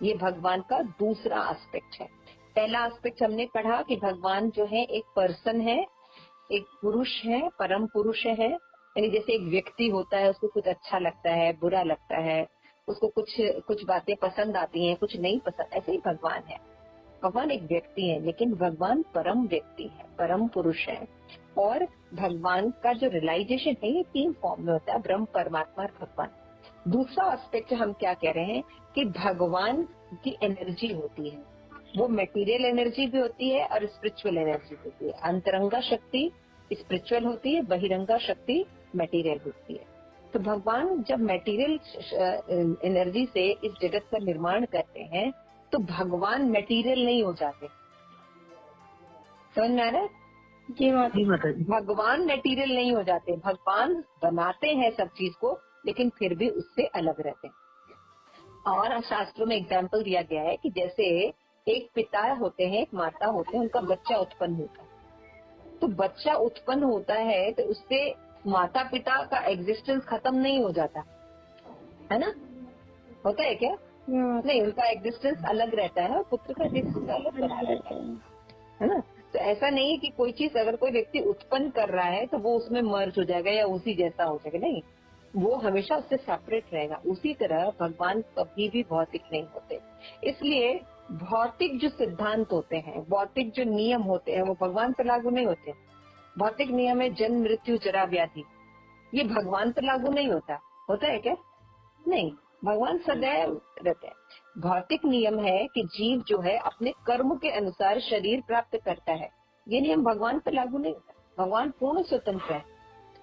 ये भगवान का दूसरा एस्पेक्ट है। पहला एस्पेक्ट हमने पढ़ा कि भगवान जो है एक पर्सन है, एक पुरुष है, परम पुरुष है। यानी जैसे एक व्यक्ति होता है, उसको कुछ अच्छा लगता है, बुरा लगता है, उसको कुछ बातें पसंद आती हैं, कुछ नहीं पसंद, ऐसे ही भगवान है। भगवान एक व्यक्ति है, लेकिन भगवान परम व्यक्ति है, परम पुरुष है। और भगवान का जो रियलाइजेशन है ये 3 फॉर्म में होता है, ब्रह्म, परमात्मा और भगवान। दूसरा एस्पेक्ट हम क्या कह रहे हैं कि भगवान की एनर्जी होती है, वो मटेरियल एनर्जी भी होती है और स्पिरिचुअल एनर्जी होती है। अंतरंगा शक्ति स्पिरिचुअल होती है, बहिरंगा शक्ति मटेरियल होती है। तो भगवान जब मटेरियल एनर्जी से इस जगत का निर्माण करते हैं तो भगवान मटेरियल नहीं हो जाते। समझ में आ रहा है? जी माता। भगवान मटेरियल नहीं हो जाते, भगवान बनाते हैं सब चीज को, लेकिन फिर भी उससे अलग रहते हैं। और शास्त्रों में एग्जाम्पल दिया गया है कि जैसे एक पिता होते हैं, एक माता होते हैं, उनका बच्चा उत्पन्न होता है। तो बच्चा उत्पन्न होता है तो उससे माता पिता का एग्जिस्टेंस खत्म नहीं हो जाता, है ना। होता है क्या? नहीं, उनका एग्जिस्टेंस अलग रहता है और पुत्र का एग्जिस्टेंस अलग बना रहता है ना। तो ऐसा नहीं है कि कोई चीज अगर कोई व्यक्ति उत्पन्न कर रहा है तो वो उसमें मर्ज हो जाएगा या उसी जैसा हो जाएगा, नहीं, वो हमेशा उससे सेपरेट रहेगा। उसी तरह भगवान कभी भी भौतिक नहीं होते। इसलिए भौतिक जो सिद्धांत होते हैं, भौतिक जो नियम होते हैं, वो भगवान पर लागू नहीं होते। भौतिक नियम है जन्म मृत्यु जरा व्याधि, ये भगवान पर लागू नहीं होता। होता है क्या? नहीं, भगवान सदैव रहते हैं। भौतिक नियम है कि जीव जो है अपने कर्म के अनुसार शरीर प्राप्त करता है, ये नियम भगवान पर लागू नहीं होता। भगवान पूर्ण स्वतंत्र है,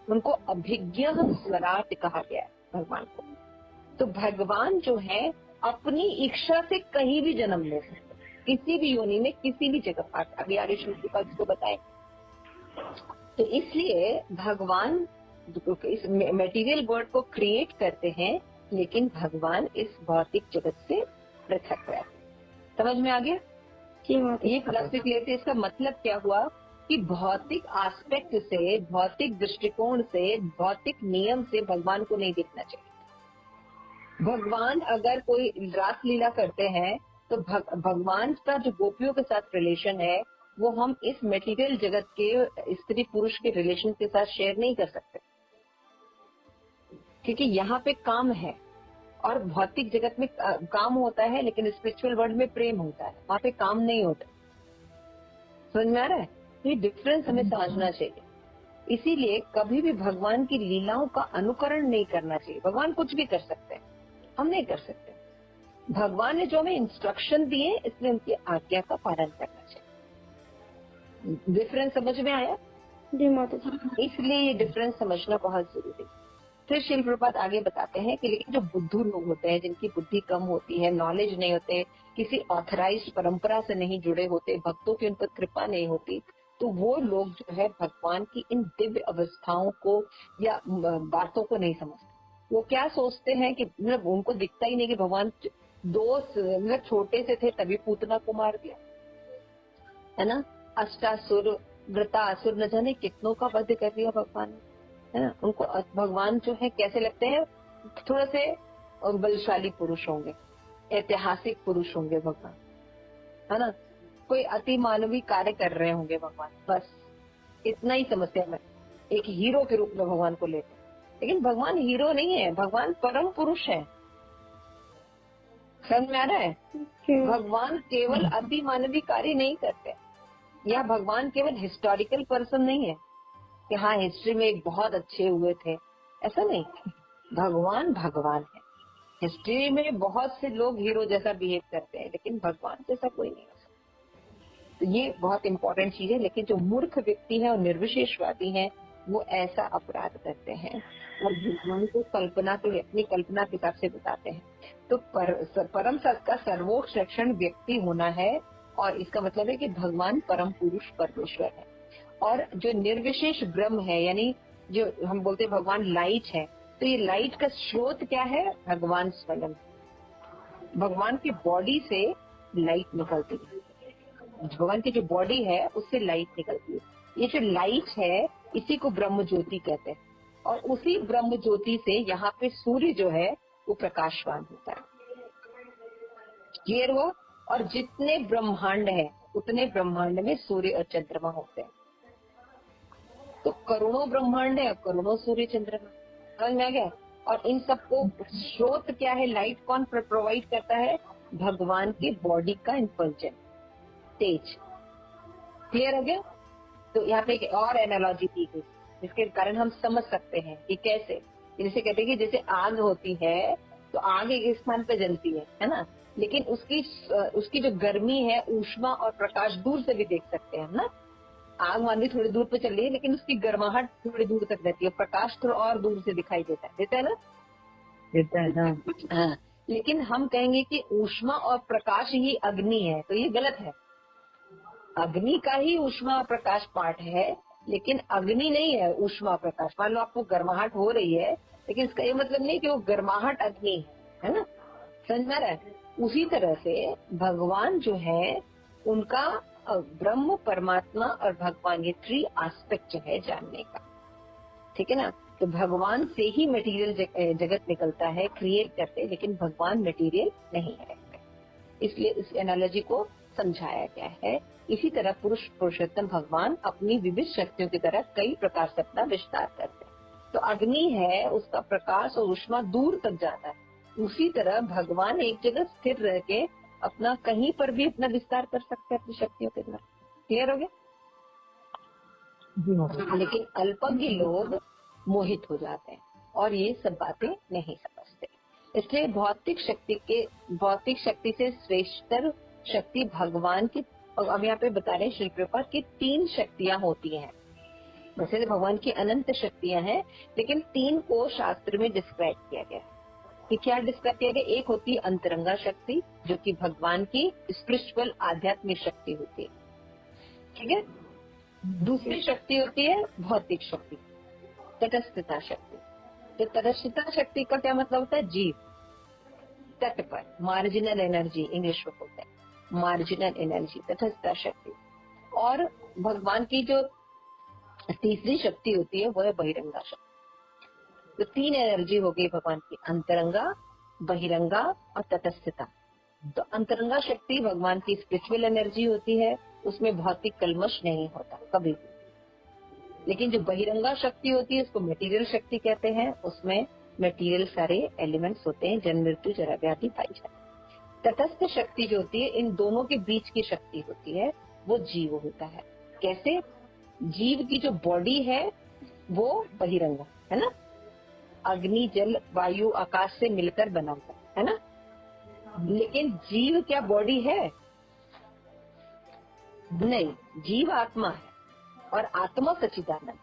उनको अभिज्ञ स्वराट कहा गया है भगवान को। तो भगवान जो है अपनी इच्छा से कहीं भी जन्म ले सकते, किसी भी योनि में, किसी भी जगह पर। अभी आगे श्रुति पक्ष को बताए। तो इसलिए भगवान इस मटेरियल वर्ल्ड को क्रिएट करते हैं, लेकिन भगवान इस भौतिक जगत से पृथक रहते। समझ में आ गया? ये फिलॉसफी लेते, इसका मतलब क्या हुआ कि भौतिक एस्पेक्ट से, भौतिक दृष्टिकोण से, भौतिक नियम से भगवान को नहीं देखना चाहिए। भगवान अगर कोई रास लीला करते हैं तो भगवान का जो गोपियों के साथ रिलेशन है वो हम इस मटेरियल जगत के स्त्री पुरुष के रिलेशन के साथ शेयर नहीं कर सकते, क्योंकि यहाँ पे काम है और भौतिक जगत में काम होता है, लेकिन स्पिरिचुअल वर्ल्ड में प्रेम होता है, वहाँ पे काम नहीं होता। समझ में आ रहा है? ये डिफरेंस हमें समझना चाहिए। इसीलिए कभी भी भगवान की लीलाओं का अनुकरण नहीं करना चाहिए। भगवान कुछ भी कर सकते हैं, हम नहीं कर सकते। भगवान ने जो हमें इंस्ट्रक्शन दिए, इसलिए उनकी आज्ञा का पालन करना चाहिए। डिफरेंस समझ में आया? जी माता जी। इसलिए ये डिफरेंस समझना बहुत जरूरी है। फिर श्रील प्रभुपाद आगे बताते हैं कि लेकिन जो बुद्धू लोग होते हैं, जिनकी बुद्धि कम होती है, नॉलेज नहीं होते, किसी ऑथराइज्ड परंपरा से नहीं जुड़े होते, भक्तों की उन पर कृपा नहीं होती, तो वो लोग जो है भगवान की इन दिव्य अवस्थाओं को या बातों को नहीं समझते। वो क्या सोचते हैं कि मतलब उनको दिखता ही नहीं कि भगवान मतलब छोटे से थे तभी पूतना को मार दिया, है ना। अष्टासुर, वृतासुर, न जाने कितनों का वध कर दिया भगवान ने, है ना। उनको भगवान जो है कैसे लगते हैं, थोड़ा से बलशाली पुरुष होंगे, ऐतिहासिक पुरुष होंगे भगवान, है ना। कोई अति मानवीय कार्य कर रहे होंगे भगवान, बस इतना ही समस्या में एक हीरो के रूप में भगवान को लेते। लेकिन भगवान हीरो नहीं है, भगवान परम पुरुष है। समझ में आ रहा है? भगवान केवल अति मानवीय कार्य नहीं करते, या भगवान केवल हिस्टोरिकल पर्सन नहीं है कि हाँ हिस्ट्री में एक बहुत अच्छे हुए थे, ऐसा नहीं। भगवान भगवान है। हिस्ट्री में बहुत से लोग हीरो जैसा बिहेव करते हैं, लेकिन भगवान जैसा कोई नहीं हो सकता। तो ये बहुत इंपॉर्टेंट चीज है। लेकिन जो मूर्ख व्यक्ति है और निर्विशेषवादी है, वो ऐसा अपराध करते हैं और भगवान को कल्पना के, अपनी कल्पना के हिसाब से बताते हैं। तो परम सत्य का सर्वोच्च लक्षण व्यक्ति होना है, और इसका मतलब है कि भगवान परम पुरुष परमेश्वर है। और जो निर्विशेष ब्रह्म है, यानी जो हम बोलते हैं भगवान लाइट है, तो ये लाइट का स्रोत क्या है? भगवान स्वयं। भगवान की बॉडी से लाइट निकलती है, भगवान की जो बॉडी है उससे लाइट निकलती है। ये जो लाइट है इसी को ब्रह्म ज्योति कहते हैं, और उसी ब्रह्म ज्योति से यहाँ पे सूर्य जो है वो प्रकाशवान होता है। क्लियर हुआ? और जितने ब्रह्मांड है उतने ब्रह्मांड में सूर्य और चंद्रमा होते हैं। तो करोड़ों ब्रह्मांड है, करोड़ों सूर्य चंद्रमा, समझ में आ गया? और इन सबको स्रोत क्या है? लाइट कौन प्रोवाइड करता है? भगवान की बॉडी का इम्पल्जन, तेज। क्लियर हो गया? तो यहाँ पे एक और एनालॉजी दी गई जिसके कारण हम समझ सकते हैं कि कैसे, जैसे कहते हैं कि जैसे आग होती है तो आग एक स्थान पे जलती है ना, लेकिन उसकी जो गर्मी है, ऊष्मा और प्रकाश दूर से भी देख सकते हैं ना। आग मान ली थोड़ी दूर पे चल रही है, लेकिन उसकी गर्माहट थोड़ी दूर तक रहती है, प्रकाश थोड़ा और दूर से दिखाई देता है ना, देता है ना। हाँ। लेकिन हम कहेंगे कि ऊष्मा और प्रकाश ही अग्नि है, तो ये गलत है। अग्नि का ही ऊष्मा और प्रकाश पार्ट है, लेकिन अग्नि नहीं है ऊष्मा प्रकाश। मान लो आपको गर्माहट हो रही है, लेकिन इसका ये मतलब नहीं कि वो गर्माहट अग्नि है ना। समझ में आ रहा है? उसी तरह से भगवान जो है उनका ब्रह्म, परमात्मा और भगवान, ये 3 एस्पेक्ट है जानने का, ठीक है ना। तो भगवान से ही मटेरियल जगत निकलता है, क्रिएट करते, लेकिन भगवान मटेरियल नहीं है, इसलिए इस एनालॉजी को समझाया गया है। इसी तरह पुरुषोत्तम भगवान अपनी विविध शक्तियों की तरह कई प्रकार से अपना विस्तार करते हैं। तो अग्नि है, उसका प्रकाश और ऊष्मा दूर तक जाता है, उसी तरह भगवान एक जगह स्थिर रह के अपना कहीं पर भी अपना विस्तार कर सकते हैं अपनी शक्तियों के द्वारा। क्लियर हो गया? लेकिन अल्पज्ञ लोग मोहित हो जाते हैं और ये सब बातें नहीं समझते। इसलिए भौतिक शक्ति से श्रेष्ठतर शक्ति भगवान की, अब यहाँ पे बता रहे हैं श्री प्रभुपाद की 3 शक्तियां होती हैं। वैसे तो भगवान की अनंत शक्तियां हैं, लेकिन 3 को शास्त्र में डिस्क्राइब किया गया है। कि क्या डिस्क्राइब किया गया? एक होती है अंतरंगा शक्ति, जो कि भगवान की स्पिरिचुअल आध्यात्मिक शक्ति होती है, ठीक है। दूसरी शक्ति होती है भौतिक शक्ति, तटस्थता शक्ति। तो तटस्थता शक्ति का क्या मतलब होता है? जीव, तट पर, मार्जिनल एनर्जी इंग्लिश में बोलते हैं, मार्जिनल एनर्जी, तटस्थता शक्ति। और भगवान की जो तीसरी शक्ति होती है वो है बहिरंगा शक्ति। तो 3 एनर्जी हो गई भगवान की, अंतरंगा, बहिरंगा और तटस्थता। तो अंतरंगा शक्ति भगवान की स्पिरिचुअल एनर्जी होती है, उसमें भौतिक कलमश नहीं होता कभी भी। लेकिन जो बहिरंगा शक्ति होती है उसको मटेरियल शक्ति कहते हैं, उसमें मटेरियल सारे एलिमेंट्स होते हैं, जन्म मृत्यु जरा व्याधि पाई जाती है। तटस्थ शक्ति जो होती है इन दोनों के बीच की शक्ति होती है, वो जीव होता है। कैसे? जीव की जो बॉडी है वो बहिरंगा है ना, अग्नि, जल, वायु, आकाश से मिलकर बना है ना। लेकिन जीव क्या बॉडी है? नहीं, जीव आत्मा है और आत्मा सच्चिदानंद।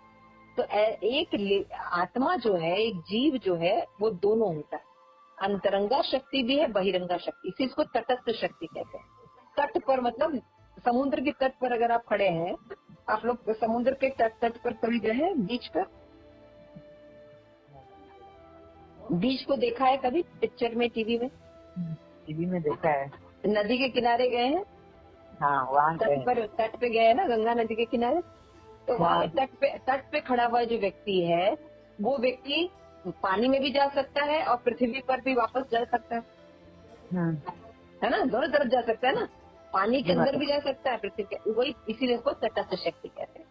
तो एक आत्मा जो है, एक जीव जो है, वो दोनों होता है, अंतरंगा शक्ति भी है, बहिरंगा शक्ति। इसी इसको तटस्थ शक्ति कहते हैं। तट पर मतलब समुद्र के तट पर अगर आप खड़े हैं, आप लोग समुद्र के तट पर कभी गए हैं? बीच को देखा है कभी पिक्चर में, टीवी में? टीवी में देखा है। नदी के किनारे गए हैं, हाँ वहाँ तट पे गए हैं ना, गंगा नदी के किनारे। तो वहाँ तट पे खड़ा हुआ जो व्यक्ति है, वो व्यक्ति पानी में भी जा सकता है और पृथ्वी पर भी वापस जा सकता है ना, दोनों तरफ जा सकता है ना, पानी के अंदर भी जा सकता है, पृथ्वी के, वही इसीलिए उसको तटस्थ शक्ति कहते हैं।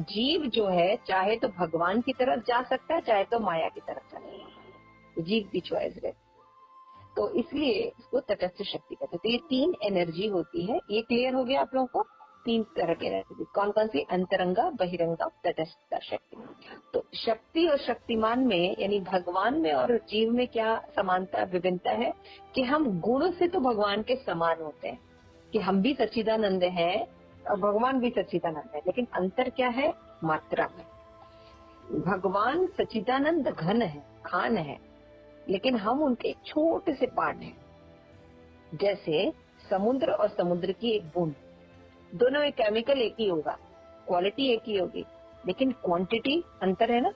जीव जो है चाहे तो भगवान की तरफ जा सकता है, चाहे तो माया की तरफ जा सकता है, जीव की चॉइस है। तो इसलिए इसको तटस्थ शक्ति कहते हैं। तो ये 3 एनर्जी होती है। ये क्लियर हो गया आप लोगों को? 3 तरह की एनर्जी, कौन कौन सी? अंतरंगा, बहिरंगा, तटस्थ शक्ति। तो शक्ति और शक्तिमान में यानी भगवान में और जीव में क्या समानता विभिन्नता है कि हम गुण से तो भगवान के समान होते हैं, कि हम भी सच्चिदानंद हैं और भगवान भी सच्चिदानंद है, लेकिन अंतर क्या है? मात्रा में। भगवान सच्चिदानंद घन है, खान है, लेकिन हम उनके एक छोटे से पार्ट हैं। जैसे समुद्र और समुद्र की एक बूंद, दोनों में केमिकल एक ही होगा, क्वालिटी एक ही होगी, लेकिन क्वांटिटी अंतर है ना।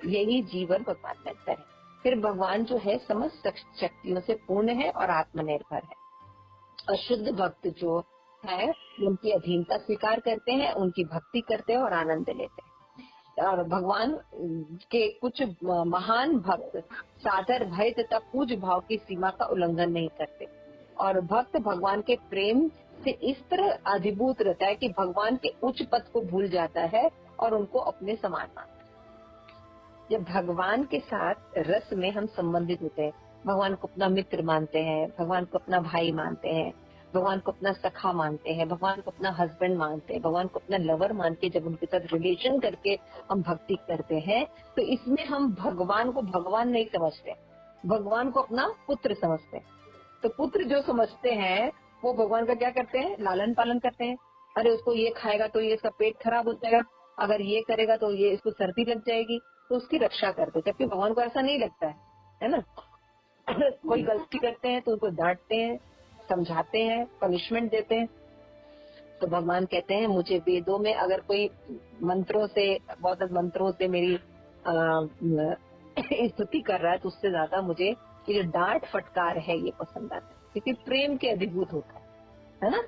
यही जीवन भगवान में अंतर है। फिर भगवान जो है समस्त शक्तियों से पूर्ण है और आत्मनिर्भर है। और शुद्ध भक्त जो है उनकी अधीनता स्वीकार करते हैं, उनकी भक्ति करते हैं और आनंद लेते हैं। और भगवान के कुछ महान भक्त सादर भय तथा पूज्य भाव की सीमा का उल्लंघन नहीं करते, और भक्त भगवान के प्रेम से इस तरह अधिभूत रहता है कि भगवान के उच्च पद को भूल जाता है और उनको अपने समान मानता है। जब भगवान के साथ रस में हम संबंधित होते हैं, भगवान को अपना मित्र मानते हैं, भगवान को अपना भाई मानते हैं, भगवान को अपना सखा मानते हैं, भगवान को अपना हस्बैंड मानते हैं, भगवान को अपना लवर मान के जब उनके साथ रिलेशन करके हम भक्ति करते हैं, तो इसमें हम भगवान को भगवान नहीं समझते, भगवान को अपना पुत्र समझते हैं। तो पुत्र जो समझते हैं वो भगवान का क्या करते हैं? लालन पालन करते हैं। अरे उसको ये खाएगा तो ये इसका पेट खराब हो जाएगा, अगर ये करेगा तो ये इसको सर्दी लग जाएगी, तो उसकी रक्षा करते हैं। जबकि भगवान को ऐसा नहीं लगता है ना। कोई गलती करते हैं तो उनको डांटते हैं, समझाते हैं, पनिशमेंट देते हैं। तो भगवान कहते हैं मुझे वेदों में अगर कोई मंत्रों से, बहुत मंत्रों से मेरी स्तुति कर रहा है, तो उससे ज्यादा मुझे ये जो डांट फटकार है ये पसंद आता है, क्योंकि प्रेम के अधिभूत होता है ना।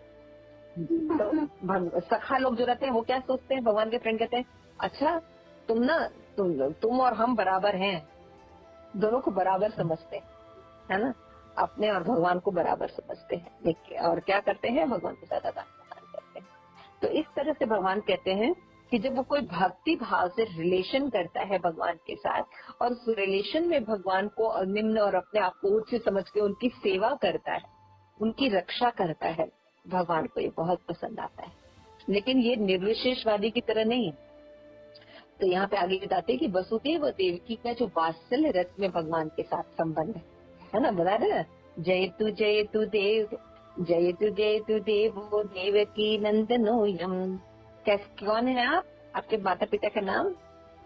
तो सखा लोग जो रहते हैं वो क्या सोचते हैं? भगवान के फ्रेंड कहते हैं अच्छा तुम और हम बराबर हैं, दोनों को बराबर समझते हैं, है ना, अपने और भगवान को बराबर समझते हैं, और क्या करते हैं? भगवान के साथ आदान प्रदान करते हैं। तो इस तरह से भगवान कहते हैं कि जब वो कोई भक्ति भाव से रिलेशन करता है भगवान के साथ, और उस रिलेशन में भगवान को निम्न और अपने आप को उच्च समझ के उनकी सेवा करता है, उनकी रक्षा करता है, भगवान को ये बहुत पसंद आता है। लेकिन ये निर्विशेषवादी की तरह नहीं है। तो यहाँ पे आगे बताते हैं कि वसुदेव और देवकी का जो वात्सल्य रस में भगवान के साथ संबंध है ना, बता रहे ना, जय तु देव, जय तु देवो देवकी नंदनोयम। कौन है आप? आपके माता पिता का नाम?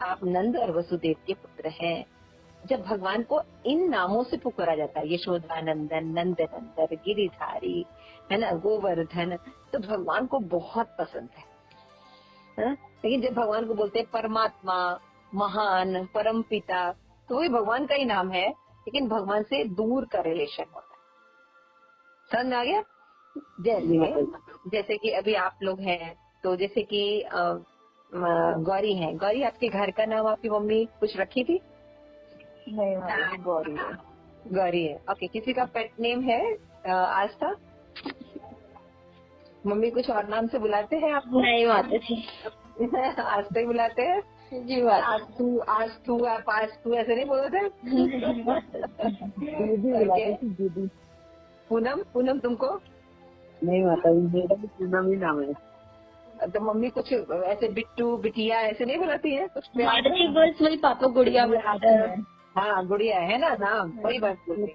आप नंद और वसुदेव के पुत्र हैं। जब भगवान को इन नामों से पुकारा जाता है, यशोदानंदन, नंद नंदन, गिरिधारी, है ना, गोवर्धन, तो भगवान को बहुत पसंद है। लेकिन जब भगवान को बोलते हैं परमात्मा, महान, परम पिता, तो वही भगवान का ही नाम है, लेकिन भगवान से दूर का रिलेशन होता है। समझ आ गया? जैसे कि अभी आप लोग हैं, तो जैसे कि गौरी है। गौरी, आपके घर का नाम आपकी मम्मी कुछ रखी थी? नहीं, गौरी है। ओके, किसी का पेट नेम है आस्था? मम्मी कुछ और नाम से बुलाते हैं आपको? नहीं माता जी। आस्था ही बुलाते हैं जी बात। आज तू ऐसे नहीं बोलते? पूनम तुमको? नहीं माता, मेरा भी पूनम ही नाम है। तो मम्मी कुछ ऐसे बिट्टू, बिटिया ऐसे नहीं बुलाती है? कुछ माता जी बस वही पापा गुड़िया बुलाते हैं। हाँ, गुड़िया है ना नाम, वही बात बोलती है।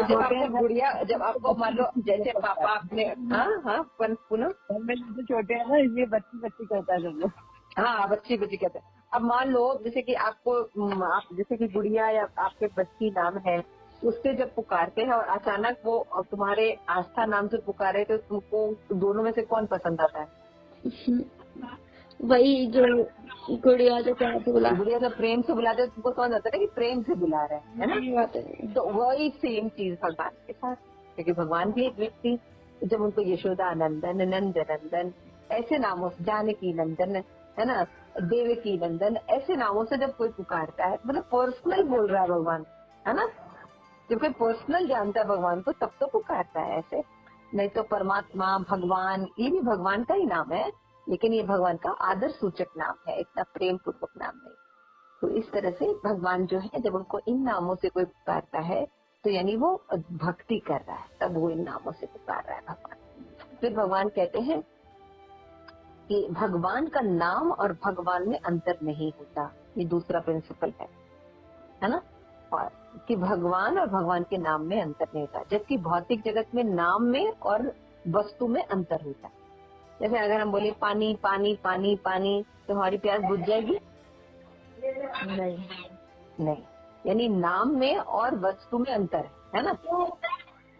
जब आपको गुड़िया, जब आपको मान लो जैसे पापा आपने, हाँ पूनम तो छोटे है ना, इसलिए बच्ची करता है सब लोग। हाँ, बच्ची कहते हैं। अब मान लो जैसे कि आपको, आप जैसे कि गुड़िया या आपके बच्ची नाम है, उससे जब पुकारते हैं और अचानक वो तुम्हारे आस्था नाम से पुकारे, तो तुमको दोनों में से कौन पसंद आता है? वही जो गुड़िया जो प्यार से बुला गुड़िया जब प्रेम से बुलाते हैं तुमको समझ आता है कि प्रेम से बुला रहे हैं, है ना। बात है। तो वही सेम चीज भगवान के साथ, क्योंकि भगवान भी एक व्यक्ति, जब उनको यशोदा नंदन, नंद नंदन ऐसे नामों से, जानकी नंदन, है ना, देवकी नंदन ऐसे नामों से जब कोई पुकारता है, मतलब पर्सनल बोल रहा है भगवान, है ना। जब कोई पर्सनल जानता है भगवान को तब तो पुकारता है ऐसे, नहीं तो परमात्मा, भगवान, ये भी भगवान का ही नाम है, लेकिन ये भगवान का आदर सूचक नाम है, इतना प्रेम पूर्वक नाम नहीं। तो इस तरह से भगवान जो है, जब उनको इन नामों से कोई पुकारता है तो यानी वो भक्ति कर रहा है, तब वो इन नामों से पुकार रहा है भगवान। फिर भगवान कहते हैं कि भगवान का नाम और भगवान में अंतर नहीं होता, ये दूसरा प्रिंसिपल है ना। और कि भगवान और भगवान के नाम में अंतर नहीं होता, जबकि भौतिक जगत में नाम में और वस्तु में अंतर होता है। जैसे अगर हम बोले पानी पानी पानी पानी, तो हमारी प्यास बुझ जाएगी? नहीं, यानी नाम में और वस्तु में अंतर है ना।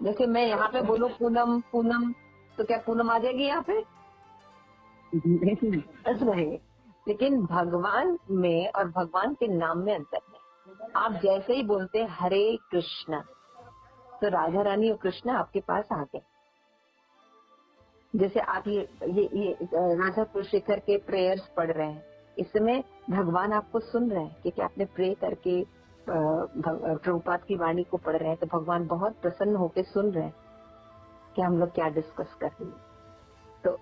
जैसे मैं यहाँ पे बोलूं पूनम पूनम, तो क्या पूनम आ जाएगी यहाँ पे? नहीं। लेकिन भगवान में और भगवान के नाम में अंतर नहीं। आप जैसे ही बोलते हैं हरे कृष्ण, तो राधा रानी और कृष्ण आपके पास आ गए। जैसे आप ये राधा कुलशेखर के प्रेयर्स पढ़ रहे हैं, इस समय भगवान आपको सुन रहे हैं, क्योंकि आपने प्रे करके प्रभुपाद की वाणी को पढ़ रहे हैं, तो भगवान बहुत प्रसन्न होकर सुन रहे हैं कि हम लोग क्या डिस्कस कर रहे हैं। तो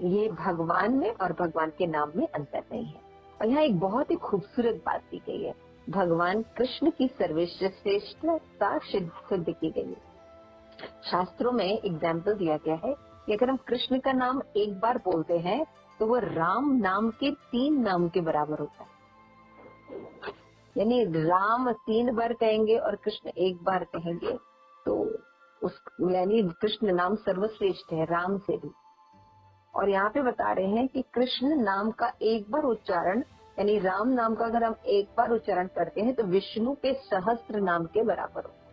ये भगवान में और भगवान के नाम में अंतर नहीं है। और यहाँ एक बहुत ही खूबसूरत बात की गई है, भगवान कृष्ण की सर्वश्रेष्ठता सिद्ध की गई है। शास्त्रों में एग्जाम्पल दिया गया है कि अगर हम कृष्ण का नाम एक बार बोलते हैं तो वो राम नाम के 3 नाम के बराबर होता है। यानी राम 3 बार कहेंगे और कृष्ण 1 बार कहेंगे, तो उस यानी कृष्ण नाम सर्वश्रेष्ठ है राम से भी। और यहाँ पे बता रहे हैं कि कृष्ण नाम का 1 बार उच्चारण, यानी राम नाम का अगर हम 1 बार उच्चारण करते हैं तो विष्णु के सहस्त्र नाम के बराबर होता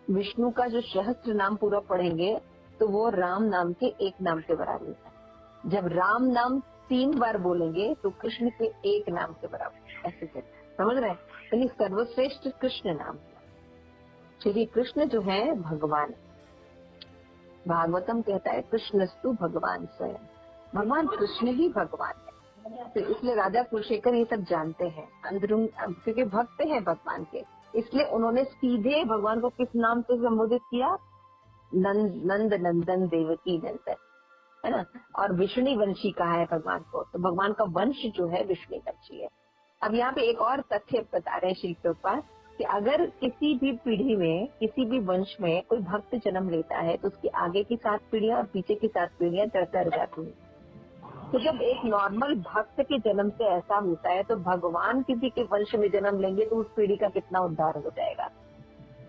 है। विष्णु का जो सहस्त्र नाम पूरा पढ़ेंगे तो वो राम नाम के 1 नाम के बराबर होता है। जब राम नाम 3 बार बोलेंगे तो कृष्ण के 1 नाम के बराबर, ऐसे समझ रहे हैं। यानी सर्वश्रेष्ठ कृष्ण नाम, श्री कृष्ण जो है भगवान। भागवतम कहता है कृष्णस्तु भगवान स्वयं, भगवान कृष्ण ही भगवान है। तो इसलिए राजा कुलशेखर ये सब जानते हैं अंदरून, क्योंकि भक्त हैं भगवान के, इसलिए उन्होंने सीधे भगवान को किस नाम से संबोधित किया? नंद नंदन देवकी नंदन, है ना। और विष्णु वंशी कहा है भगवान को, तो भगवान का वंश जो है विष्णु वंशी है। अब यहाँ पे एक और तथ्य बता रहे हैं श्री प्रभुपाद कि अगर किसी भी पीढ़ी में, किसी भी वंश में कोई भक्त जन्म लेता है तो उसकी आगे की 7 पीढ़ियां और पीछे की 7 पीढ़ियां चढ़कर जाती हैं। तो जब एक नॉर्मल भक्त के जन्म से ऐसा होता है, तो भगवान किसी के वंश में जन्म लेंगे तो उस पीढ़ी का कितना उद्धार हो जाएगा,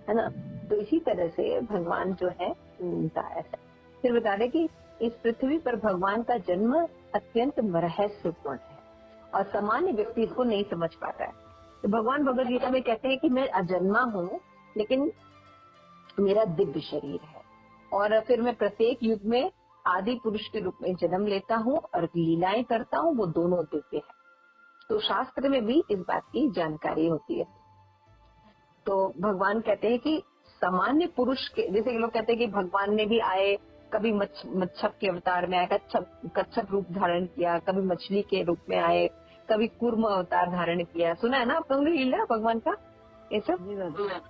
है ना। तो इसी तरह से भगवान जो है उनका ऐसा। फिर बता दें कि इस पृथ्वी पर भगवान का जन्म अत्यंत रहस्यपूर्ण है और सामान्य व्यक्ति इसको नहीं समझ पाता है। तो भगवान भगवद गीता में कहते हैं कि मैं अजन्मा हूँ, लेकिन मेरा दिव्य शरीर है, और फिर मैं प्रत्येक युग में आदि पुरुष के रूप में जन्म लेता हूँ और लीलाएं करता हूँ, वो दोनों दिव्य है। तो शास्त्र में भी इस बात की जानकारी होती है। तो भगवान कहते हैं कि सामान्य पुरुष के, जैसे लोग कहते हैं कि भगवान ने भी आए, कभी मच्छप के अवतार में आए, कच्छप रूप धारण किया, कभी मछली के रूप में आए, कभी कूर्म अवतार धारण किया। सुना है ना आप लोगों ने लीला भगवान का, ये सब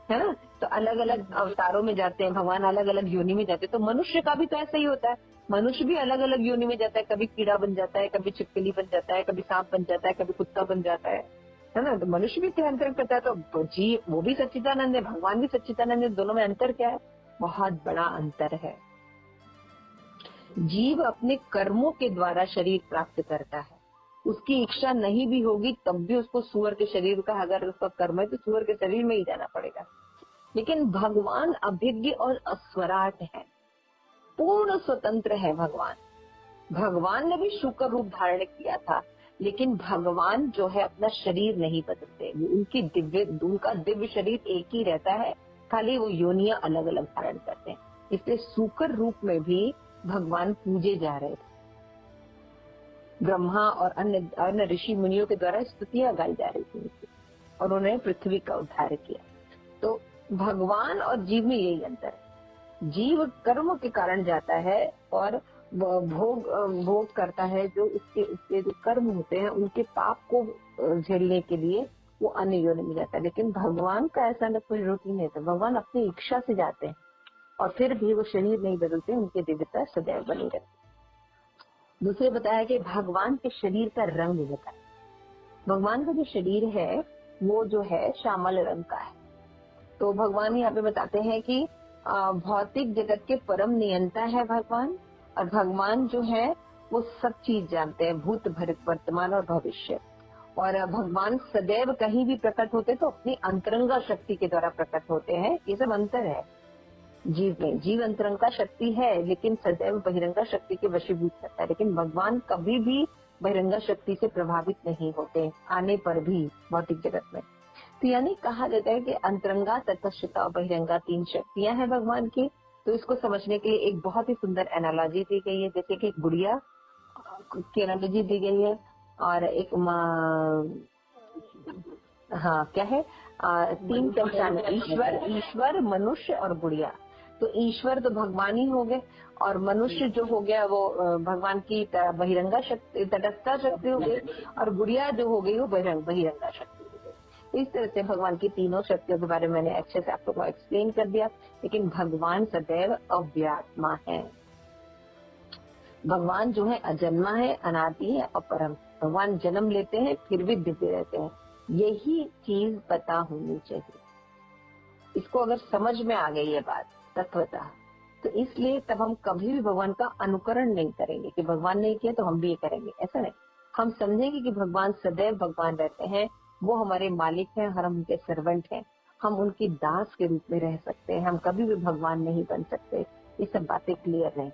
है ना। तो अलग अलग अवतारों में जाते हैं भगवान, अलग अलग योनि में जाते हैं। तो मनुष्य का भी तो ऐसा ही होता है, मनुष्य भी अलग अलग योनि में जाता है, कभी कीड़ा बन जाता है, कभी छिपकली बन जाता है, कभी सांप बन जाता है, कभी कुत्ता बन जाता है ना। तो मनुष्य भी अंतर करता है। तो जी वो भी सच्चिदानंद है, भगवान भी सच्चिदानंद है, दोनों में अंतर क्या है? बहुत बड़ा अंतर है। जीव अपने कर्मों के द्वारा शरीर प्राप्त करता है, उसकी इच्छा नहीं भी होगी तब भी उसको सूअर के शरीर का, अगर उसका कर्म है तो सूअर के शरीर में ही जाना पड़ेगा। लेकिन भगवान अभिज्ञ और अस्वराट है, पूर्ण स्वतंत्र है भगवान। भगवान ने भी शुक्र रूप धारण किया था, लेकिन भगवान जो है अपना शरीर नहीं बदलते, उनका दिव्य शरीर एक ही रहता है, खाली वो योनियां अलग अलग धारण करते हैं। इसलिए शुक्र रूप में भी भगवान पूजे जा रहे थे। ब्रह्मा और अन्य ऋषि मुनियों के द्वारा स्तुतियां गाई जा रही थी और उन्होंने पृथ्वी का उद्धार किया। तो भगवान और जीव में यही अंतर है। जीव कर्म के कारण जाता है और भोग करता है, जो उसके जो कर्म होते हैं उनके पाप को झेलने के लिए वो अन्य योनि में जाता है। लेकिन भगवान का ऐसा न कोई रूटीन है, तो भगवान अपनी इच्छा से जाते हैं और फिर भी वो शरीर नहीं बदलते, उनकी दिव्यता सदैव बनी रहती। दूसरे बताया कि भगवान के शरीर का रंग बताया। भगवान का जो शरीर है वो जो है श्यामल रंग का है। तो भगवान यहाँ पे बताते हैं कि भौतिक जगत के परम नियंता है भगवान, और भगवान जो है वो सब चीज जानते हैं, भूत वर्तमान और भविष्य। और भगवान सदैव कहीं भी प्रकट होते तो अपनी अंतरंगा शक्ति के द्वारा प्रकट होते हैं। ये सब अंतर है जीव में। जीव अंतरंगा शक्ति है लेकिन सदैव बहिरंगा शक्ति के वशीभूत करता है, लेकिन भगवान कभी भी बहिरंगा शक्ति से प्रभावित नहीं होते आने पर भी भौतिक जगत में। तो यानी कहा जाता है कि अंतरंगा, तटस्थता और बहिरंगा 3 शक्तियां हैं भगवान की। तो इसको समझने के लिए एक बहुत ही सुंदर एनालॉजी दी गई है, जैसे कि गुड़िया की एनालॉजी दी गई है और एक क्या है 3 पहचान, ईश्वर, मनुष्य और गुड़िया। तो ईश्वर तो भगवान ही हो गए और मनुष्य जो हो गया वो भगवान की बहिरंगा शक्ति, तटस्था शक्ति हो गई, और गुड़िया जो हो गई वो बहिरंगा शक्ति हो गई। इस तरह से भगवान की तीनों शक्तियों के बारे में मैंने अच्छे से आप लोगों को एक्सप्लेन कर दिया। लेकिन भगवान सदैव अव्यात्मा है। भगवान जो है अजन्मा है, अनादि है और परम। भगवान जन्म लेते हैं फिर भी दिव्य रहते हैं। यही चीज पता होनी चाहिए। इसको अगर समझ में आ गई ये बात तत्वतः, तो इसलिए तब हम कभी भी भगवान का अनुकरण नहीं करेंगे कि भगवान ने किया तो हम भी ये करेंगे, ऐसा नहीं। हम समझेंगे कि भगवान सदैव भगवान रहते हैं, वो हमारे मालिक हैं, हम उनके सर्वेंट हैं, हम उनकी दास के रूप में रह सकते हैं, हम कभी भी भगवान नहीं बन सकते। ये सब बातें क्लियर हैं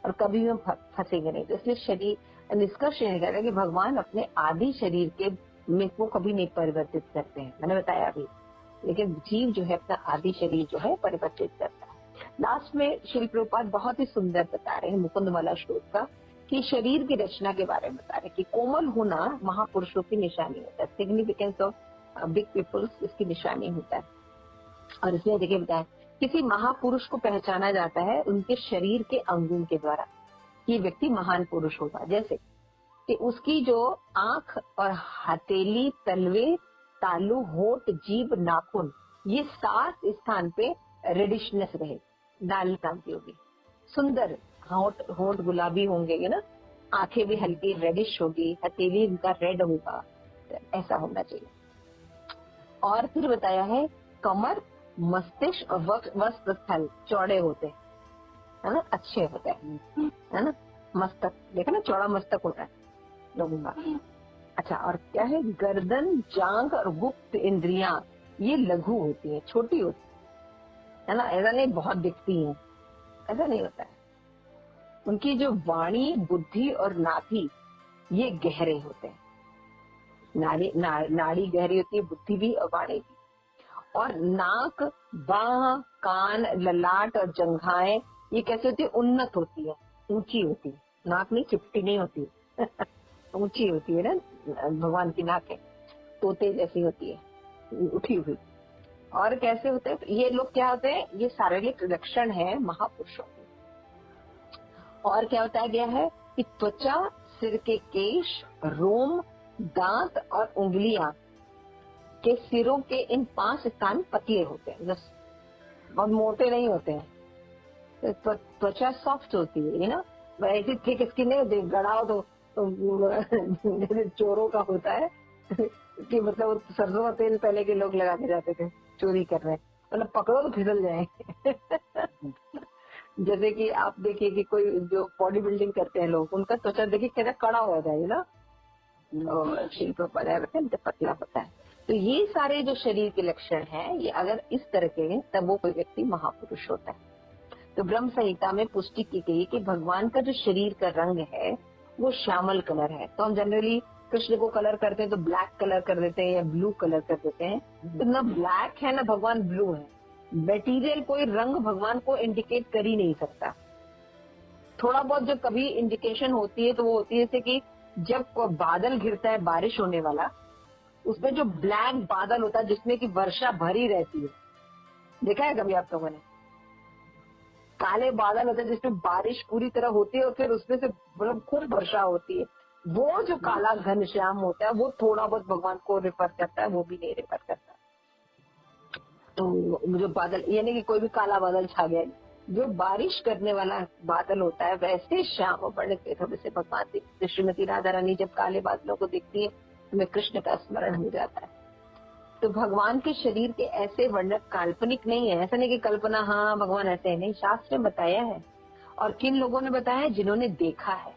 और कभी भी हम फंसेंगे नहीं। तो इसलिए शरीर निष्कर्ष ये निकलेगा कि भगवान अपने आदि शरीर के में को कभी नहीं परिवर्तित करते हैं, मैंने बताया अभी। लेकिन जीव जो है अपना आदि शरीर जो है परिवर्तित करता है। लास्ट में श्री प्रभुपाद बहुत ही सुंदर बता रहे हैं मुकुंदमाला श्लोक का, कि शरीर की रचना के बारे में बता रहे हैं कि कोमल होना महापुरुषों की निशानी होता है। सिग्निफिकेंस ऑफ बिग पीपल्स इसकी निशानी होता है। और इसमें देखिए बताया किसी महापुरुष को पहचाना जाता है उनके शरीर के अंगों के द्वारा, ये व्यक्ति महान पुरुष होगा। जैसे कि उसकी जो आंख और हथेली, तलवे, तालू, होठ, जीभ, नाखून, ये 7 स्थान पे रेडिशनेस रहे, लाल रंग की होगी, सुंदर होठ गुलाबी होंगे ना, आंखें भी हल्की रेडिश होगी, हथेली उनका रेड होगा, ऐसा होना चाहिए। और फिर बताया है कमर, मस्तिष्क और वस्त्र स्थल चौड़े होते हैं, है ना, अच्छे होते हैं, है ना। मस्तक देखा ना, चौड़ा मस्तक होता है लोगों का। अच्छा, और क्या है, गर्दन, जांघ और गुप्त इंद्रियां ये लघु होती है, छोटी होती है ना, ऐसा नहीं बहुत दिखती है, ऐसा नहीं होता है। उनकी जो वाणी, बुद्धि और नाभि ये गहरे होते हैं। नाड़ी गहरी होती है, बुद्धि भी और वाणी भी। और नाक, बाह, कान, ललाट और जंघाएं ये कैसे होती है, उन्नत होती है, ऊंची होती है। नाक नहीं चिपटी नहीं होती ऊंची होती है ना, भगवान की नाक है तोते जैसी होती है, उठी हुई। और कैसे होते हैं, ये लोग क्या होते हैं, ये शारीरिक लक्षण है महापुरुषों के। और क्या बताया गया है कि त्वचा, सिर के केश, रोम, दांत और उंगलियां के सिरों के इन 5 स्थान पतले होते हैं, बस, और मोटे नहीं होते हैं। तो त्वचा सॉफ्ट होती है ना, ऐसी थिक स्किन नहीं होती, गड़ाओ तो जैसे चोरों का होता है कि मतलब सरसों का तेल पहले के लोग लगा के जाते थे चोरी कर रहे हैं, मतलब पकड़ो तो फिसल जाए जैसे कि आप देखिए कि कोई जो बॉडी बिल्डिंग करते हैं लोग, उनका त्वचा देखिए कैसा कड़ा हो जाए ना, शिल्प पतला होता है। तो ये सारे जो शरीर के लक्षण हैं, ये अगर इस तरह के हैं तब वो कोई व्यक्ति महापुरुष होता है। तो ब्रह्म संहिता में पुष्टि की गई कि भगवान का जो शरीर का रंग है वो श्यामल कलर है। तो हम जनरली कृष्ण को कलर करते हैं तो ब्लैक कलर कर देते हैं या ब्लू कलर कर देते हैं, तो ना ब्लैक है ना भगवान ब्लू है। मटेरियल कोई रंग भगवान को इंडिकेट कर ही नहीं सकता। थोड़ा बहुत जो कभी इंडिकेशन होती है तो वो होती है जैसे कि जब बादल घिरता है बारिश होने वाला, उसमें जो ब्लैक बादल होता है जिसमें की वर्षा भरी रहती है, देखा है कभी आप लोगों ने? काले बादल होते हैं जिसमें बारिश पूरी तरह होती है और फिर उसमें से मतलब खूब वर्षा होती है। वो जो काला घनश्याम होता है वो थोड़ा बहुत भगवान को रेफर करता है, वो भी नहीं रेफर करता। तो जो बादल, यानी कि कोई भी काला बादल छा गया, जो बारिश करने वाला बादल होता है, वैसे श्याम वर्ण के थोड़े से भगवान दिखते। श्रीमती राधा रानी जब काले बादलों को दिखती है तो मैं कृष्ण का स्मरण हो जाता है। तो भगवान के शरीर के ऐसे वर्णन काल्पनिक नहीं है, ऐसा नहीं कि कल्पना, हाँ भगवान ऐसे है, नहीं, शास्त्र में बताया है। और किन लोगों ने बताया है? जिन्होंने देखा है।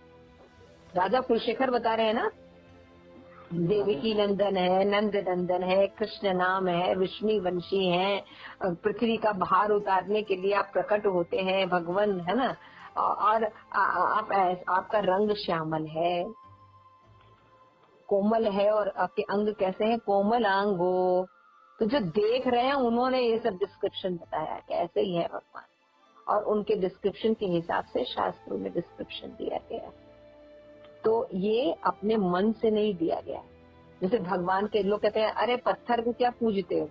राजा कुलशेखर बता रहे हैं ना, देवकी नंदन है, नंद नंदन है, कृष्ण नाम है, विष्णु वंशी है, पृथ्वी का भार उतारने के लिए आप प्रकट होते हैं भगवान, है ना। और आपका रंग श्यामल है, कोमल है, और आपके अंग कैसे हैं? कोमल अंगो। तो जो देख रहे हैं उन्होंने ये सब डिस्क्रिप्शन बताया कि ऐसे ही है भगवान, और उनके डिस्क्रिप्शन के हिसाब से शास्त्रों में डिस्क्रिप्शन दिया गया। तो ये अपने मन से नहीं दिया गया। जैसे भगवान के लोग कहते हैं, अरे पत्थर को क्या पूजते हो?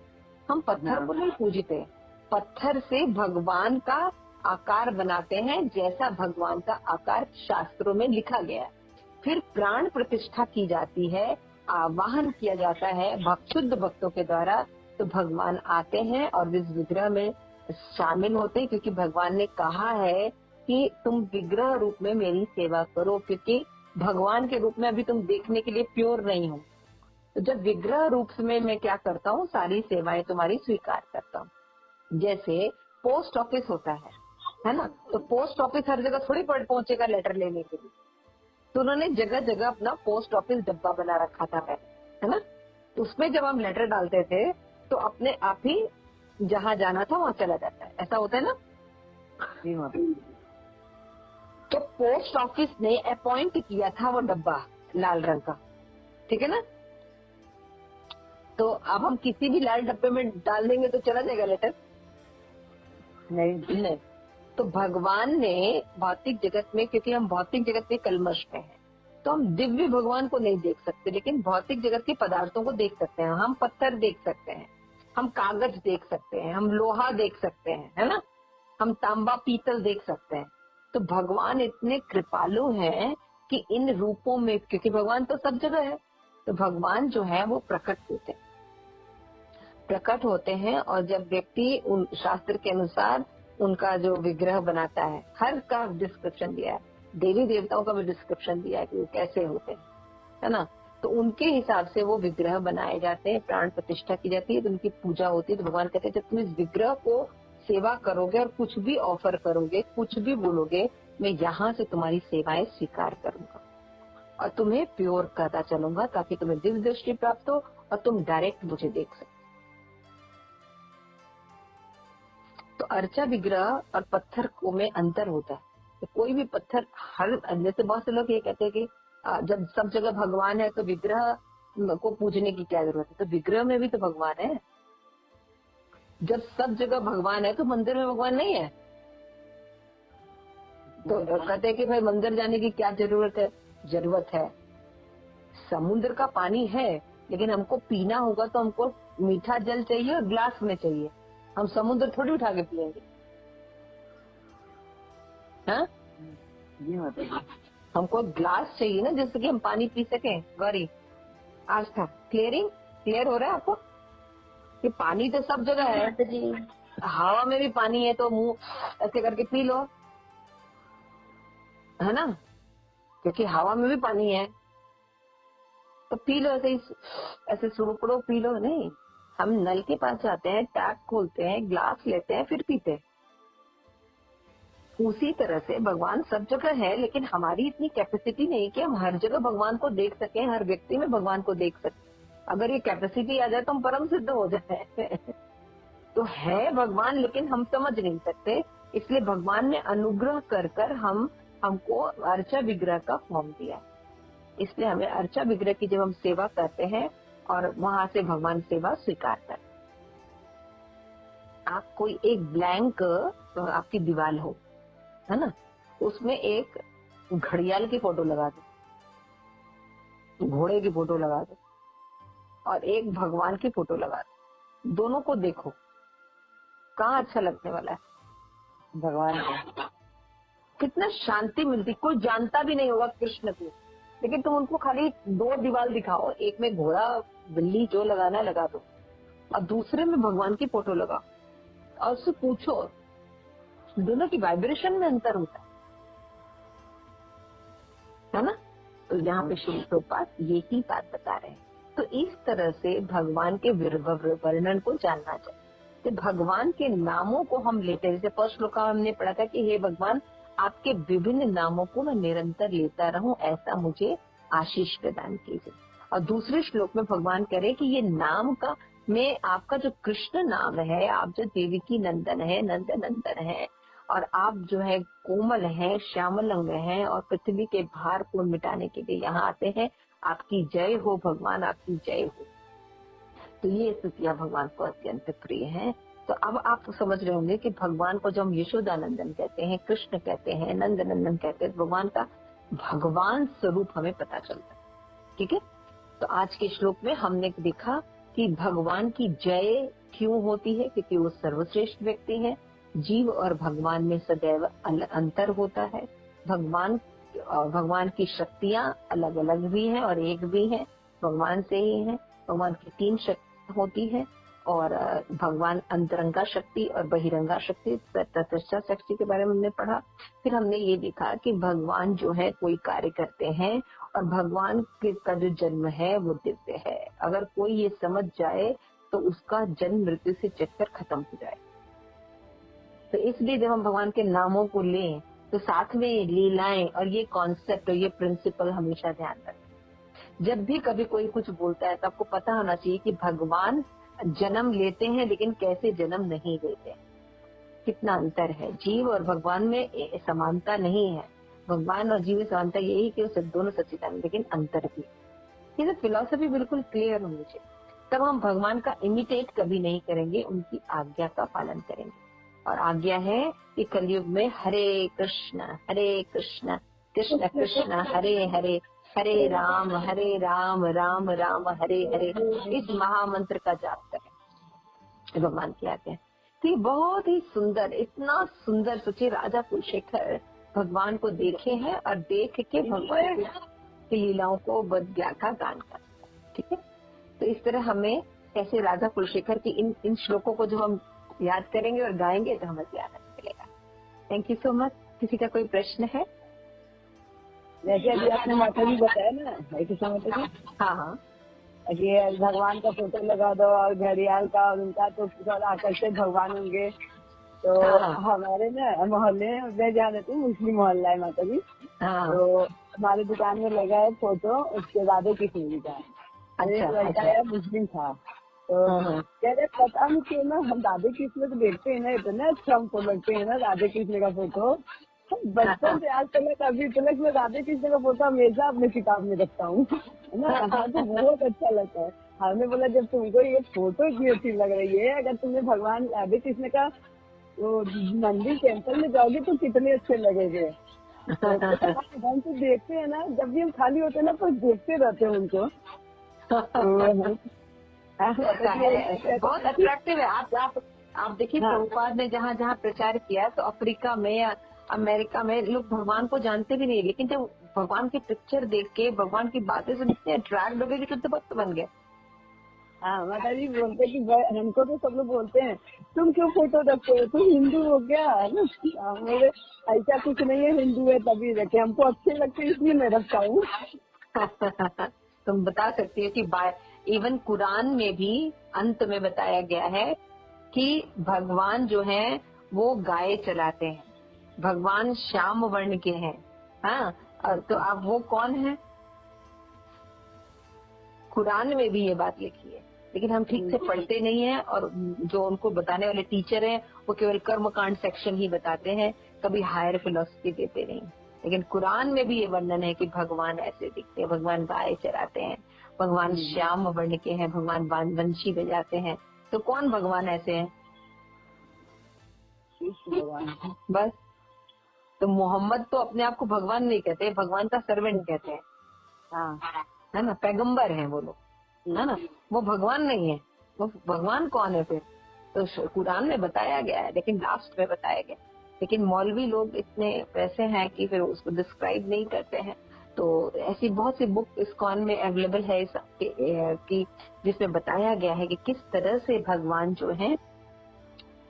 हम पत्थर को नहीं पूजते, पत्थर से भगवान का आकार बनाते हैं, जैसा भगवान का आकार शास्त्रों में लिखा गया है। फिर प्राण प्रतिष्ठा की जाती है, आवाहन किया जाता है शुद्ध भक्तों के द्वारा, तो भगवान आते हैं और इस विग्रह में शामिल होते हैं, क्योंकि भगवान ने कहा है कि तुम विग्रह रूप में मेरी सेवा करो, क्योंकि भगवान के रूप में अभी तुम देखने के लिए प्योर नहीं हो। तो जब विग्रह रूप में मैं क्या करता हूँ, सारी सेवाएं तुम्हारी स्वीकार करता हूँ। जैसे पोस्ट ऑफिस होता है ना, तो पोस्ट ऑफिस हर जगह थोड़ी पहुंचेगा लेटर लेने के लिए, तो उन्होंने जगह जगह अपना पोस्ट ऑफिस डब्बा बना रखा था पहले, है ना। तो उसमें जब हम लेटर डालते थे तो अपने आप ही जहाँ जाना था वहाँ चला जाता है, ऐसा होता है ना। तो पोस्ट ऑफिस ने अपॉइंट किया था वो डब्बा लाल रंग का, ठीक है ना। तो अब हम किसी भी लाल डब्बे में डाल देंगे तो चला जाएगा लेटर? नहीं। तो भगवान ने भौतिक जगत में, क्योंकि हम भौतिक जगत में कलमश में हैं, तो हम दिव्य भगवान को नहीं देख सकते, लेकिन भौतिक जगत के पदार्थों को देख सकते हैं। हम पत्थर देख सकते हैं, हम कागज देख सकते हैं, हम लोहा देख सकते हैं, है ना, हम तांबा पीतल देख सकते हैं। तो भगवान इतने कृपालु हैं कि इन रूपों में, क्योंकि भगवान तो सब जगह है, तो भगवान जो है वो प्रकट होते हैं। और जब व्यक्ति उन शास्त्र के अनुसार उनका जो विग्रह बनाता है, हर का डिस्क्रिप्शन दिया है, देवी देवताओं का भी डिस्क्रिप्शन दिया है कि वो कैसे होते हैं, है ना। तो उनके हिसाब से वो विग्रह बनाए जाते हैं, प्राण प्रतिष्ठा की जाती है, तो उनकी पूजा होती है। तो भगवान कहते हैं जब तुम इस विग्रह को सेवा करोगे और कुछ भी ऑफर करोगे, कुछ भी बोलोगे, मैं यहाँ से तुम्हारी सेवाएं स्वीकार करूंगा और तुम्हें प्योर करता चलूंगा, ताकि तुम्हें दिव्य दृष्टि प्राप्त हो और तुम डायरेक्ट मुझे देख सको। तो अर्चा विग्रह और पत्थर को में अंतर होता है। तो कोई भी पत्थर, हर, जैसे बहुत से लोग ये कहते हैं कि जब सब जगह भगवान है तो विग्रह को पूजने की क्या जरूरत है? तो विग्रह में भी तो भगवान है। जब सब जगह भगवान है तो मंदिर में भगवान नहीं है? तो कहते हैं कि भाई मंदिर जाने की क्या जरूरत है? जरूरत है। समुद्र का पानी है, लेकिन हमको पीना होगा तो हमको मीठा जल चाहिए और ग्लास में चाहिए। हम समुद्र थोड़ी उठा के पिएंगे, हाँ? हमको ग्लास चाहिए ना, जिससे कि हम पानी पी सके। गौरी, आज था क्लियर हो रहा है आपको कि पानी तो सब जगह है, हवा में भी पानी है, तो मुंह ऐसे करके पी लो, है ना, क्योंकि हवा में भी पानी है, तो पी लो ऐसे सुरुकड़ो पी लो। नहीं, हम नल के पास जाते हैं, टैप खोलते हैं, ग्लास लेते हैं, फिर पीते हैं। उसी तरह से भगवान सब जगह है, लेकिन हमारी इतनी कैपेसिटी नहीं कि हम हर जगह भगवान को देख सकें, हर व्यक्ति में भगवान को देख सकें। अगर ये कैपेसिटी आ जाए तो हम परम सिद्ध हो जाए। तो है भगवान, लेकिन हम समझ नहीं सकते, इसलिए भगवान ने अनुग्रह कर हमको अर्चा विग्रह का फॉर्म दिया। इसलिए हमें अर्चा विग्रह की जब हम सेवा करते हैं और वहां से भगवान सेवा स्वीकार करते हैं। आप कोई एक ब्लैंक आपकी दीवार हो, है ना, उसमें एक घड़ियाल की फोटो लगा दो, घोड़े की फोटो लगा दो और एक भगवान की फोटो लगा दो, दोनों को देखो, कहाँ अच्छा लगने वाला है? भगवान को। कितना शांति मिलती। कोई जानता भी नहीं होगा कृष्ण को, लेकिन तुम उनको खाली 2 दीवार दिखाओ, एक में घोड़ा बिल्ली जो लगाना लगा दो और दूसरे में भगवान की फोटो लगाओ और उससे पूछो, दोनों की वाइब्रेशन में अंतर होता है ना? तो यहाँ पे श्री प्रभुपाद यही बात बता रहे हैं। तो इस तरह से भगवान के वर्णन को जानना चाहिए। तो भगवान के नामों को हम लेते हैं, जैसे फर्स्ट श्लोक में हमने पढ़ा था कि हे भगवान, आपके विभिन्न नामों को मैं निरंतर लेता रहूं, ऐसा मुझे आशीष प्रदान कीजिए। और दूसरे श्लोक में भगवान करे कि ये नाम का में आपका जो कृष्ण नाम है, आप जो देवकी नंदन है, नंद नंदन है, और आप जो है कोमल हैं, श्यामल अंग हैं और पृथ्वी के भार को मिटाने के लिए यहाँ आते हैं, आपकी जय हो भगवान, आपकी जय हो। तो ये स्तुतियां भगवान को अत्यंत प्रिय हैं। तो अब आप समझ रहे होंगे कि भगवान को जो हम यशोदानंदन कहते हैं, कृष्ण कहते हैं, नंद नंदन कहते हैं, भगवान का भगवान स्वरूप हमें पता चलता है। ठीक है, तो आज के श्लोक में हमने देखा कि भगवान की जय क्यों होती है, क्योंकि वो सर्वश्रेष्ठ व्यक्ति है। जीव और भगवान में सदैव अंतर होता है। भगवान की शक्तियां अलग अलग भी हैं और एक भी है, भगवान से ही है। भगवान की 3 शक्ति होती है और भगवान अंतरंगा शक्ति और बहिरंगा शक्ति, तटस्थ शक्ति के बारे में हमने पढ़ा। फिर हमने ये देखा कि भगवान जो है कोई कार्य करते हैं और भगवान का जो जन्म है वो दिव्य है। अगर कोई ये समझ जाए तो उसका जन्म मृत्यु से चक्कर खत्म हो जाए। तो इसलिए जब हम भगवान के नामों को लें तो साथ में लीलाएं और ये कॉन्सेप्ट और ये प्रिंसिपल हमेशा ध्यान रखें। जब भी कभी कोई कुछ बोलता है तो आपको पता होना चाहिए कि भगवान जन्म लेते हैं लेकिन कैसे जन्म नहीं लेते, कितना अंतर है। जीव और भगवान में समानता नहीं है, भगवान और जीव में समानता यही कि वो दोनों सच्चिदानंद, लेकिन अंतर भी। ये तो फिलॉसफी बिल्कुल क्लियर होनी चाहिए। तब हम भगवान का इमिटेट कभी नहीं करेंगे, उनकी आज्ञा का पालन करेंगे। और आज्ञा है कि कलयुग में हरे कृष्ण कृष्ण कृष्ण हरे हरे, हरे राम राम राम हरे हरे, इस महामंत्र का जाप करें। भगवान की आज्ञा है। तो ये बहुत ही सुंदर, इतना सुंदर। सोचिए, राजा कुलशेखर भगवान को देखे हैं और देख के भगवान की लीलाओं को व्याख्या गान कर। ठीक है, तो इस तरह हमें ऐसे राजा कुलशेखर की इन श्लोकों को जो हम याद करेंगे और गाएंगे तो हमें याद मिलेगा। Thank you so much. किसी का कोई प्रश्न है? जैसे अभी आपने माता जी बताया ना, कृष्ण माता जी, हाँ, ये भगवान का फोटो लगा दो और घड़ियाल का और उनका, तो थोड़ा आकर्षक भगवान होंगे। तो हमारे ना मोहल्ले में जहाँ रहती हूँ, मुस्लिम मोहल्ला है माता जी, तो हमारे दुकान में लगा है फोटो उसके राधे कृष्ण जी का। लड़का मुस्लिम था, तो कह रहे पता नहीं क्यों ना हम राधे कृष्ण को देखते हैं ना, इतना अच्छा हमको लगते हैं ना राधे कृष्ण का फोटो। बचपन से आज तक अभी तक मैं राधे कृष्ण का फोटो हमेशा अपने किताब में रखता हूँ, है ना। हमको बहुत अच्छा लगता है। हमने बोला जब तुमको ये फोटो इतनी अच्छी लग रही है, अगर तुमने भगवान राधे कृष्ण का तो मंदिर टेम्पल में जाओगे तो कितने अच्छे लगेंगे। तो हम तो देखते हैं ना, जब भी हम खाली होते हैं ना तो देखते रहते हैं उनको। बहुत अट्रैक्टिव है। आप देखिए, प्रभुपाद ने जहाँ जहाँ प्रचार किया, तो अफ्रीका में या अमेरिका में लोग भगवान को जानते भी नहीं, लेकिन जब भगवान की पिक्चर देख के, भगवान की बातें सुन के अट्रैक्ट हो गए कि शुद्ध भक्त बन गए। हाँ, माता जी बोलते कि हमको तो सब लोग बोलते हैं तुम क्यों फोटो रखते हो, तुम हिंदू हो क्या, है ना। मेरे ऐसा कुछ नहीं है, हिंदू है तभी रखे, हमको अच्छे लगते इसलिए मैं रखता हूँ। तुम बता सकती हो कि इवन कुरान में भी अंत में बताया गया है कि भगवान जो है वो गाय चलाते हैं, भगवान श्याम वर्ण के हैं। हाँ, तो अब वो कौन है? कुरान में भी ये बात लिखी है, लेकिन हम ठीक से पढ़ते नहीं है, और जो उनको बताने वाले टीचर हैं वो केवल कर्मकांड सेक्शन ही बताते हैं, कभी हायर फिलोसफी देते नहीं। लेकिन कुरान में भी ये वर्णन है कि भगवान ऐसे दिखते हैं, भगवान गाय चराते हैं, भगवान श्याम वर्ण के हैं, भगवान वंशी बजाते हैं। तो कौन भगवान ऐसे हैं? बस। तो मोहम्मद तो अपने आप को भगवान नहीं कहते, भगवान का सर्वेंट कहते हैं। हाँ, है ना, पैगंबर हैं वो लोग, है ना, वो भगवान नहीं है। वो भगवान कौन है फिर? तो कुरान में बताया गया है, लेकिन लास्ट में बताया गया। लेकिन मौलवी लोग इतने वैसे हैं कि फिर उसको डिस्क्राइब नहीं करते हैं। तो ऐसी बहुत सी बुक इस्कॉन में अवेलेबल है कि जिसमें बताया गया है कि किस तरह से भगवान जो है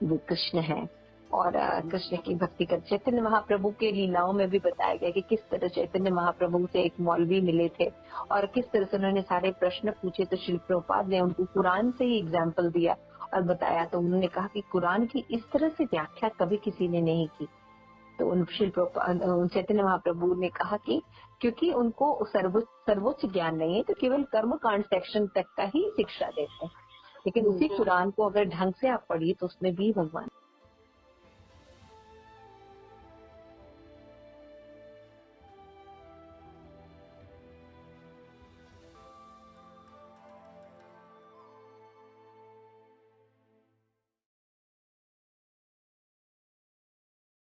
वो कृष्ण है, और कृष्ण की भक्ति कर। चैतन्य महाप्रभु के लीलाओं में भी बताया गया कि किस तरह चैतन्य महाप्रभु से एक मौलवी मिले थे और किस तरह से उन्होंने सारे प्रश्न पूछे। तो श्रील प्रभुपाद ने उनको कुरान से ही एग्जाम्पल दिया और बताया। तो उन्होंने कहा कि कुरान की इस तरह से व्याख्या कभी किसी ने नहीं की। तो उन श्रील चैतन्य महाप्रभु ने कहा कि क्योंकि उनको सर्वोच्च ज्ञान नहीं है, तो केवल कर्म कांड सेक्शन तक का ही शिक्षा देते हैं। लेकिन उसी कुरान को अगर ढंग से आप पढ़िए तो उसमें भी भगवान